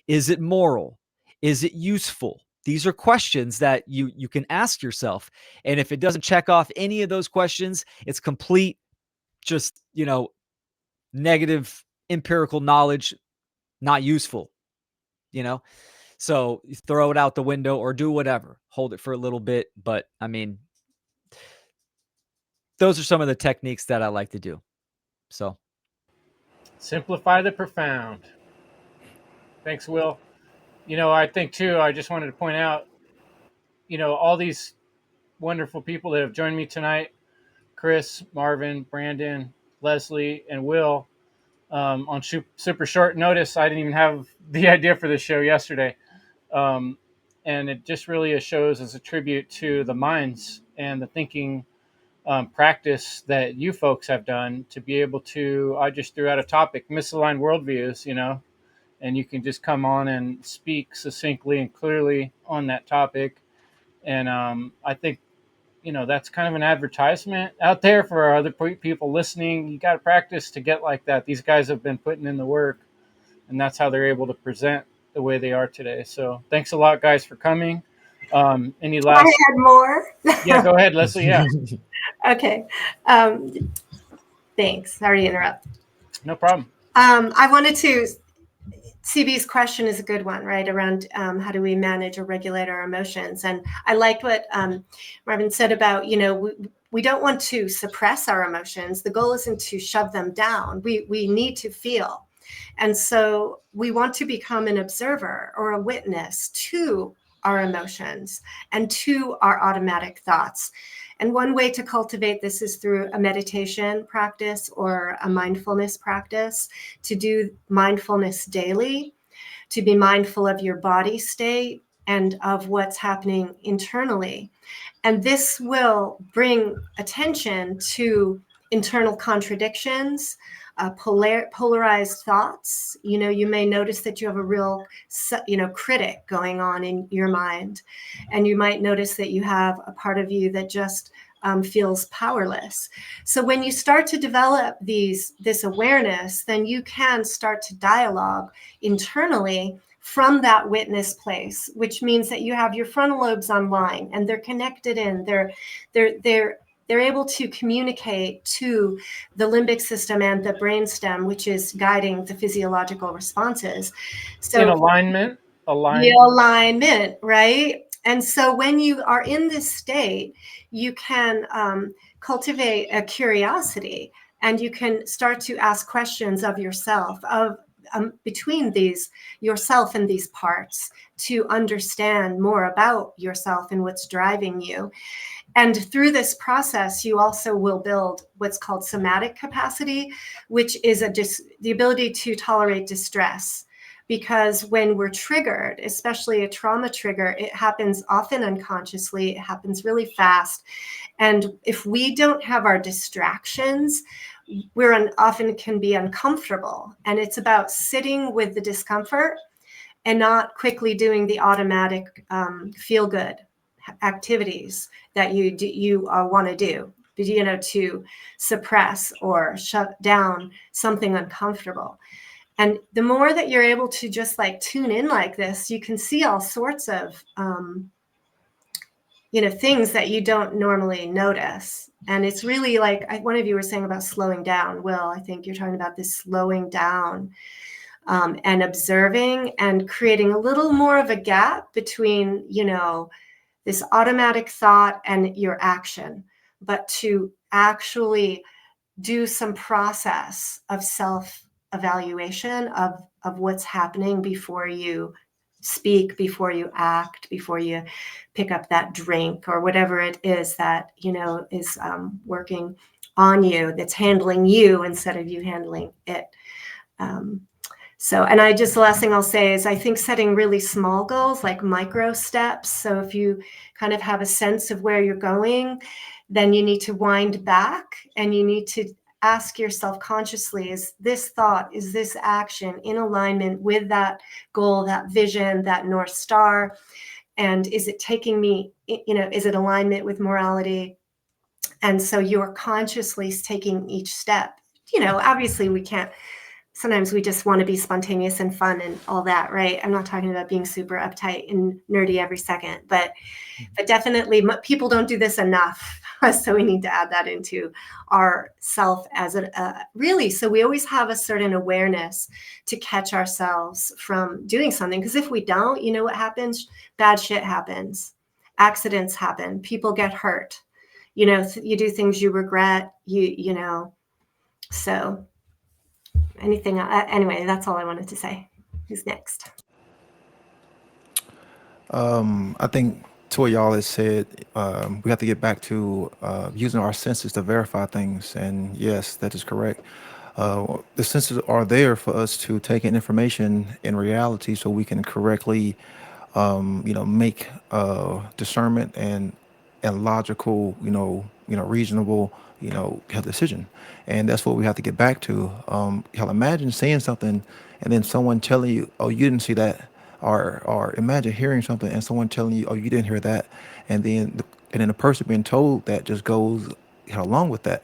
Is it moral? Is it useful? These are questions that you can ask yourself. And if it doesn't check off any of those questions, it's complete, just, negative empirical knowledge, not useful, you know? So you throw it out the window or do whatever, hold it for a little bit. But I mean, those are some of the techniques that I like to do. So Simplify the profound. Thanks, Will. I think too, I just wanted to point out, all these wonderful people that have joined me tonight, Chris, Marvin, Brandon, Leslie, and Will, on super short notice. I didn't even have the idea for the show yesterday. And it just really shows as a tribute to the minds and the thinking practice that you folks have done to be able to, I just threw out a topic, misaligned worldviews, and you can just come on and speak succinctly and clearly on that topic. And I think, that's kind of an advertisement out there for other people listening. You got to practice to get like that. These guys have been putting in the work, and that's how they're able to present the way they are today. So thanks a lot, guys, for coming. Any last? I had more. Yeah, go ahead, Leslie. Yeah. Okay. Thanks. Sorry to interrupt. No problem. I wanted to. CB's question is a good one, right? Around how do we manage or regulate our emotions? And I liked what Marvin said about, we don't want to suppress our emotions. The goal isn't to shove them down. We need to feel. And so we want to become an observer or a witness to our emotions and to our automatic thoughts. And one way to cultivate this is through a meditation practice or a mindfulness practice, to do mindfulness daily, to be mindful of your body state and of what's happening internally. And this will bring attention to internal contradictions, polarized thoughts. You may notice that you have a real, critic going on in your mind, and you might notice that you have a part of you that just feels powerless. So when you start to develop this awareness, then you can start to dialogue internally from that witness place, which means that you have your frontal lobes online and they're connected in. They're able to communicate to the limbic system and the brainstem, which is guiding the physiological responses. So in alignment, the alignment, right? And so when you are in this state, you can cultivate a curiosity, and you can start to ask questions of yourself, of between yourself and these parts, to understand more about yourself and what's driving you. And through this process, you also will build what's called somatic capacity, which is the ability to tolerate distress. Because when we're triggered, especially a trauma trigger, it happens often unconsciously, it happens really fast. And if we don't have our distractions, we're often can be uncomfortable. And it's about sitting with the discomfort and not quickly doing the automatic feel good activities that you want to do, to suppress or shut down something uncomfortable. And the more that you're able to just like tune in like this, you can see all sorts of things that you don't normally notice. And it's really like one of you were saying about slowing down. Will, I think you're talking about this slowing down and observing and creating a little more of a gap between, this automatic thought and your action, but to actually do some process of self-evaluation of what's happening before you speak, before you act, before you pick up that drink or whatever it is that, is working on you, that's handling you instead of you handling it. And the last thing I'll say is I think setting really small goals, like micro steps. So if you kind of have a sense of where you're going, then you need to wind back and you need to ask yourself consciously, is this thought, is this action in alignment with that goal, that vision, that North Star? And is it taking me, is it alignment with morality? And so you're consciously taking each step. Obviously sometimes we just want to be spontaneous and fun and all that, right? I'm not talking about being super uptight and nerdy every second, but definitely people don't do this enough. So we need to add that into our self as really, so we always have a certain awareness to catch ourselves from doing something. Because if we don't, you know what happens? Bad shit happens. Accidents happen. People get hurt. You do things you regret, so anything anyway, that's all I wanted to say. Who's next? I think to what y'all has said, we have to get back to using our senses to verify things. And yes, that is correct. The senses are there for us to take in information in reality so we can correctly, make discernment and logical, reasonable, have decision. And that's what we have to get back to. Hell, imagine saying something and then someone telling you, oh, you didn't see that. Or imagine hearing something and someone telling you, oh, you didn't hear that. And then the person being told that just goes along with that.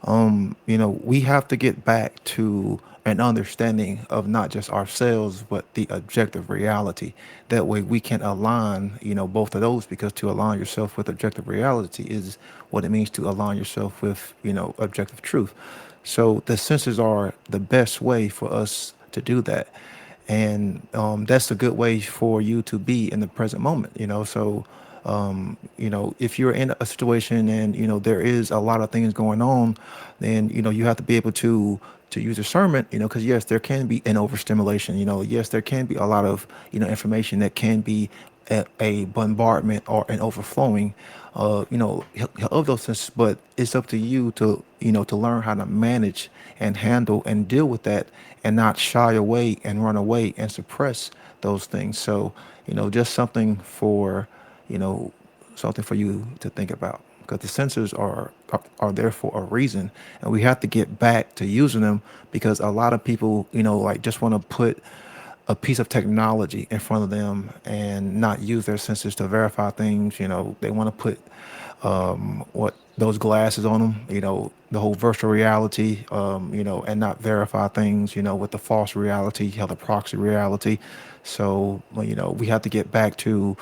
We have to get back to an understanding of not just ourselves, but the objective reality. That way we can align, both of those, because to align yourself with objective reality is what it means to align yourself with, objective truth. So the senses are the best way for us to do that. And that's a good way for you to be in the present moment, so if you're in a situation and there is a lot of things going on, then you have to be able to use discernment, because yes, there can be an overstimulation, yes, there can be a lot of information that can be a bombardment or an overflowing of those things. But it's up to you to to learn how to manage and handle and deal with that, and not shy away and run away and suppress those things. So just something for you know something for you to think about, because the sensors are there for a reason, and we have to get back to using them, because a lot of people, like, just want to put a piece of technology in front of them and not use their senses to verify things. They want to put what those glasses on them, the whole virtual reality, and not verify things, with the false reality, the proxy reality. So, well, we have to get back to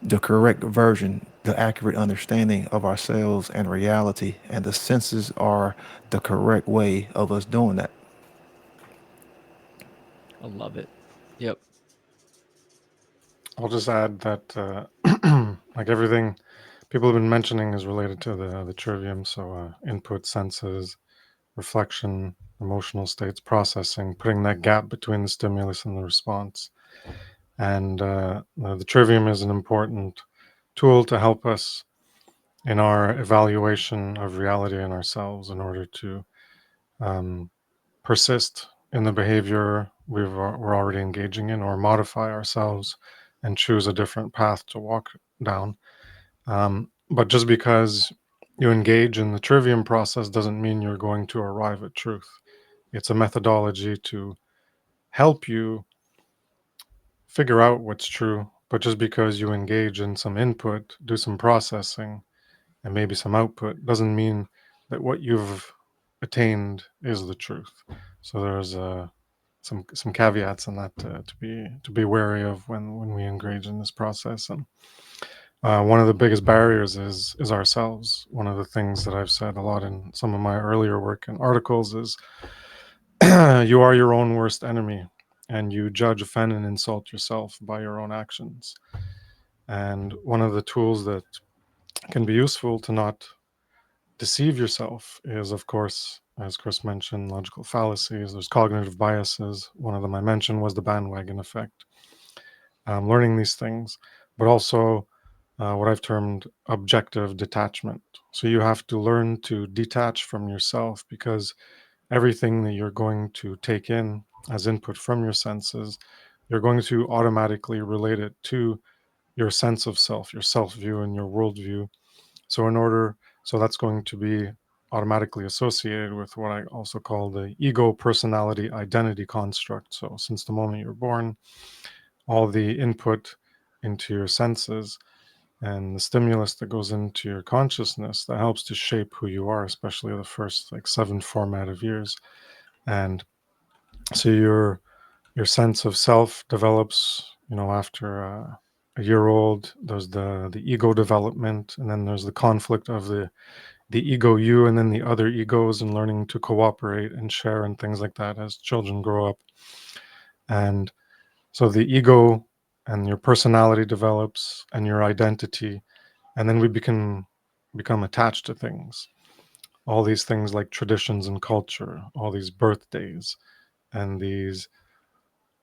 the correct version, the accurate understanding of ourselves and reality, and the senses are the correct way of us doing that. I love it. Yep. I'll just add that like everything people have been mentioning is related to the trivium. So input, senses, reflection, emotional states, processing, putting that gap between the stimulus and the response. And the trivium is an important tool to help us in our evaluation of reality and ourselves, in order to um, persist in the behavior we're already engaging in, or modify ourselves and choose a different path to walk down. But just because you engage in the trivium process doesn't mean you're going to arrive at truth. It's a methodology to help you figure out what's true. But just because you engage in some input, do some processing, and maybe some output, doesn't mean that what you've attained is the truth. So there's some caveats on that to be wary of when we engage in this process. And one of the biggest barriers is ourselves. One of the things that I've said a lot in some of my earlier work and articles is you are your own worst enemy, and you judge, offend, and insult yourself by your own actions. And one of the tools that can be useful to not deceive yourself is, of course, as Chris mentioned, logical fallacies. There's cognitive biases. One of them I mentioned was the bandwagon effect. Learning these things, but also what I've termed objective detachment. So you have to learn to detach from yourself, because everything that you're going to take in as input from your senses, you're going to automatically relate it to your sense of self, your self view, and your worldview. So that's going to be automatically associated with what I also call the ego personality identity construct. So since the moment you're born, all the input into your senses and the stimulus that goes into your consciousness, that helps to shape who you are, especially the first like 7 formative years. And so your sense of self develops, after a year old. There's the ego development, and then there's the conflict of the ego you and then the other egos, and learning to cooperate and share and things like that as children grow up. And so the ego and your personality develops, and your identity, and then we become attached to things. All these things like traditions and culture, all these birthdays, and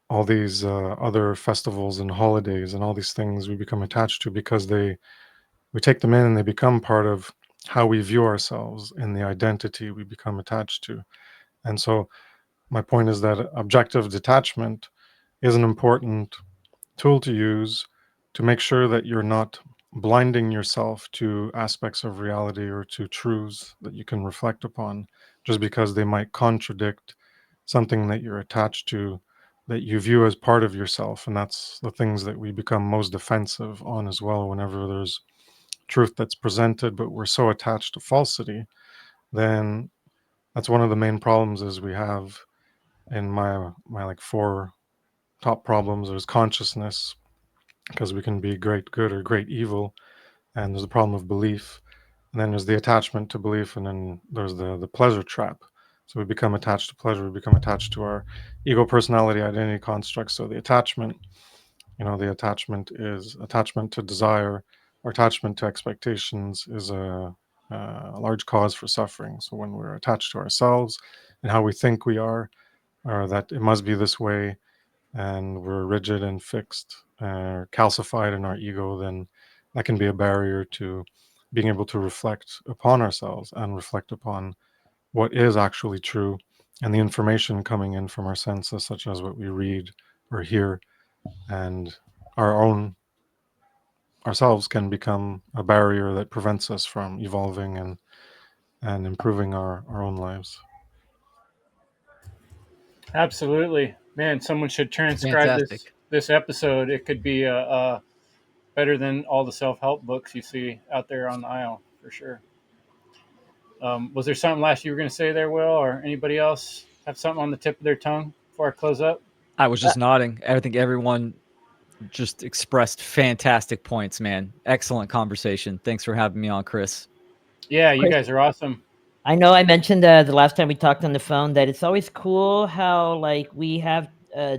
all these other festivals and holidays, and all these things we become attached to, because we take them in and they become part of how we view ourselves and the identity we become attached to. And so my point is that objective detachment is an important tool to use to make sure that you're not blinding yourself to aspects of reality or to truths that you can reflect upon, just because they might contradict something that you're attached to, that you view as part of yourself. And that's the things that we become most defensive on as well. Whenever there's truth that's presented, but we're so attached to falsity, then that's one of the main problems is we have in my like 4 top problems. There's consciousness, because we can be great good or great evil, and there's the problem of belief, and then there's the attachment to belief, and then there's the pleasure trap. So we become attached to pleasure, we become attached to our ego personality identity constructs. So the attachment is attachment to desire, or attachment to expectations is a large cause for suffering. So when we're attached to ourselves and how we think we are, or that it must be this way, and we're rigid and fixed or calcified in our ego, then that can be a barrier to being able to reflect upon ourselves and reflect upon what is actually true, and the information coming in from our senses, such as what we read or hear, and our own ourselves can become a barrier that prevents us from evolving and improving our own lives. Absolutely, man. Someone should transcribe Fantastic. this episode. It could be better than all the self help books you see out there on the aisle for sure. Was there something last you were going to say there, Will, or anybody else have something on the tip of their tongue before I close up? I was just nodding. I think everyone just expressed fantastic points, man. Excellent conversation. Thanks for having me on, Chris. Yeah, you Chris, guys are awesome. I know I mentioned the last time we talked on the phone that it's always cool how like we have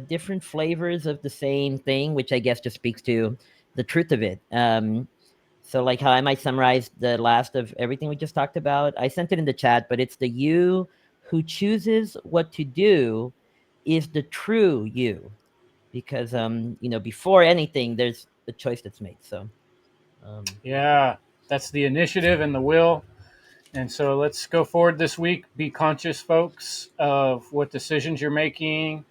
different flavors of the same thing, which I guess just speaks to the truth of it. So like how I might summarize the last of everything we just talked about. I sent it in the chat, but it's the you who chooses what to do is the true you, because before anything there's a choice that's made. So Yeah, that's the initiative and the will. And so let's go forward this week. Be conscious, folks, of what decisions you're making.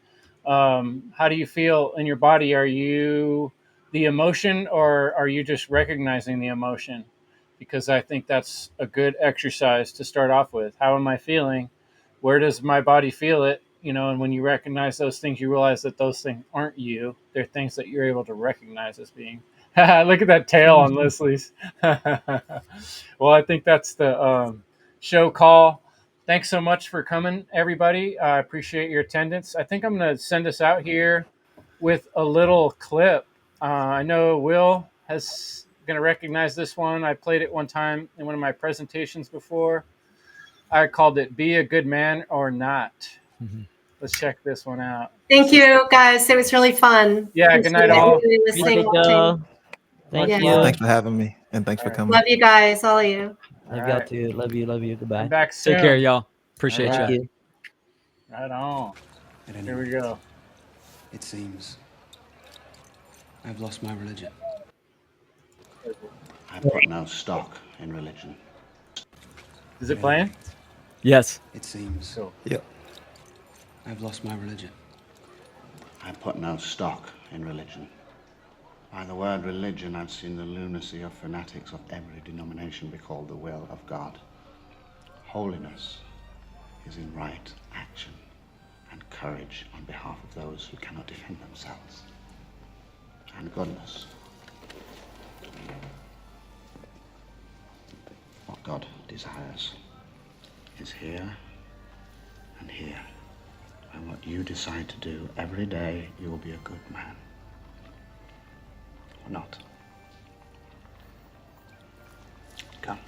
How do you feel in your body? Are you the emotion, or are you just recognizing the emotion? Because I think that's a good exercise to start off with. How am I feeling? Where does my body feel it? And when you recognize those things, you realize that those things aren't you. They're things that you're able to recognize as being. Look at that tail on Leslie's. Well, I think that's the show call. Thanks so much for coming, everybody. I appreciate your attendance. I think I'm going to send us out here with a little clip. I know Will has going to recognize this one. I played it one time in one of my presentations before. I called it "Be a Good Man or Not." Mm-hmm. Let's check this one out. Thank you, guys. It was really fun. Yeah, good night, all. Listening, watching. Thank Yeah. you. Yeah, thanks for having me, and thanks for All right. coming. Love you guys, all of you. Love y'all too. Love you. Goodbye. I'm back soon. Take care, y'all. Appreciate All right. you. Right on. Here we go. It seems I've lost my religion. I put no stock in religion. Is it playing? Yes. It seems Cool. Yep. I've lost my religion. I put no stock in religion. By the word religion, I've seen the lunacy of fanatics of every denomination be called the will of God. Holiness is in right action and courage on behalf of those who cannot defend themselves. And goodness. What God desires is here and here. And what you decide to do every day, you will be a good man. Or not. Come.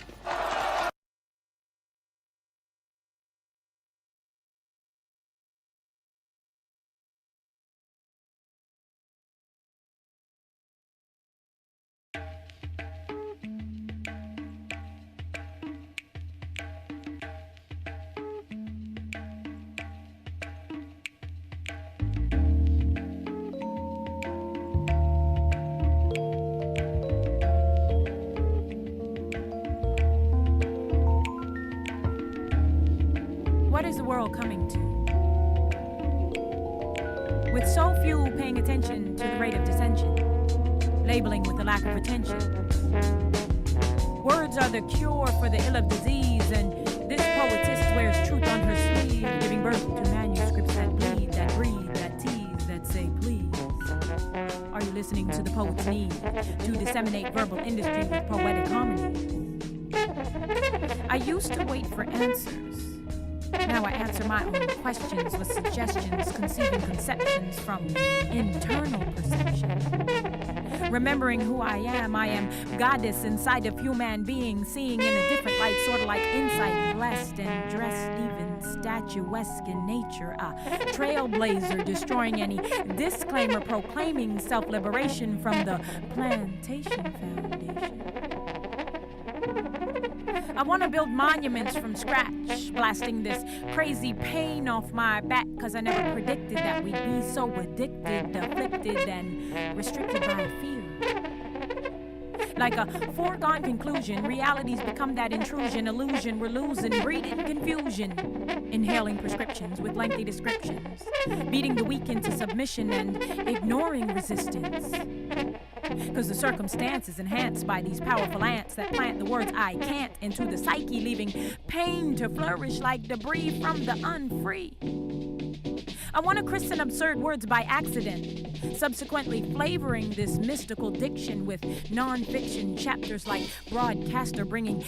What is the world coming to? With so few paying attention to the rate of dissension, labeling with a lack of attention. Words are the cure for the ill of disease, and this poetess wears truth on her sleeve, giving birth to manuscripts that bleed, that breathe, that tease, that say please. Are you listening to the poet's need to disseminate verbal industry with poetic harmony? I used to wait for answers. Now I answer my own questions with suggestions, conceiving conceptions from internal perception. Remembering who I am goddess inside of human being, seeing in a different light, sort of like insight, blessed and dressed even statuesque in nature, a trailblazer destroying any disclaimer proclaiming self-liberation from the plantation foundation. I want to build monuments from scratch, blasting this crazy pain off my back, cause I never predicted that we'd be so addicted, afflicted, and restricted by fear. Like a foregone conclusion, reality's become that intrusion, illusion, we're losing, breeding confusion. Inhaling prescriptions with lengthy descriptions, beating the weak into submission and ignoring resistance. Cause the circumstance is enhanced by these powerful ants that plant the words I can't into the psyche, leaving pain to flourish like debris from the unfree. I want to christen absurd words by accident, subsequently flavoring this mystical diction with non-fiction chapters like broadcaster bringing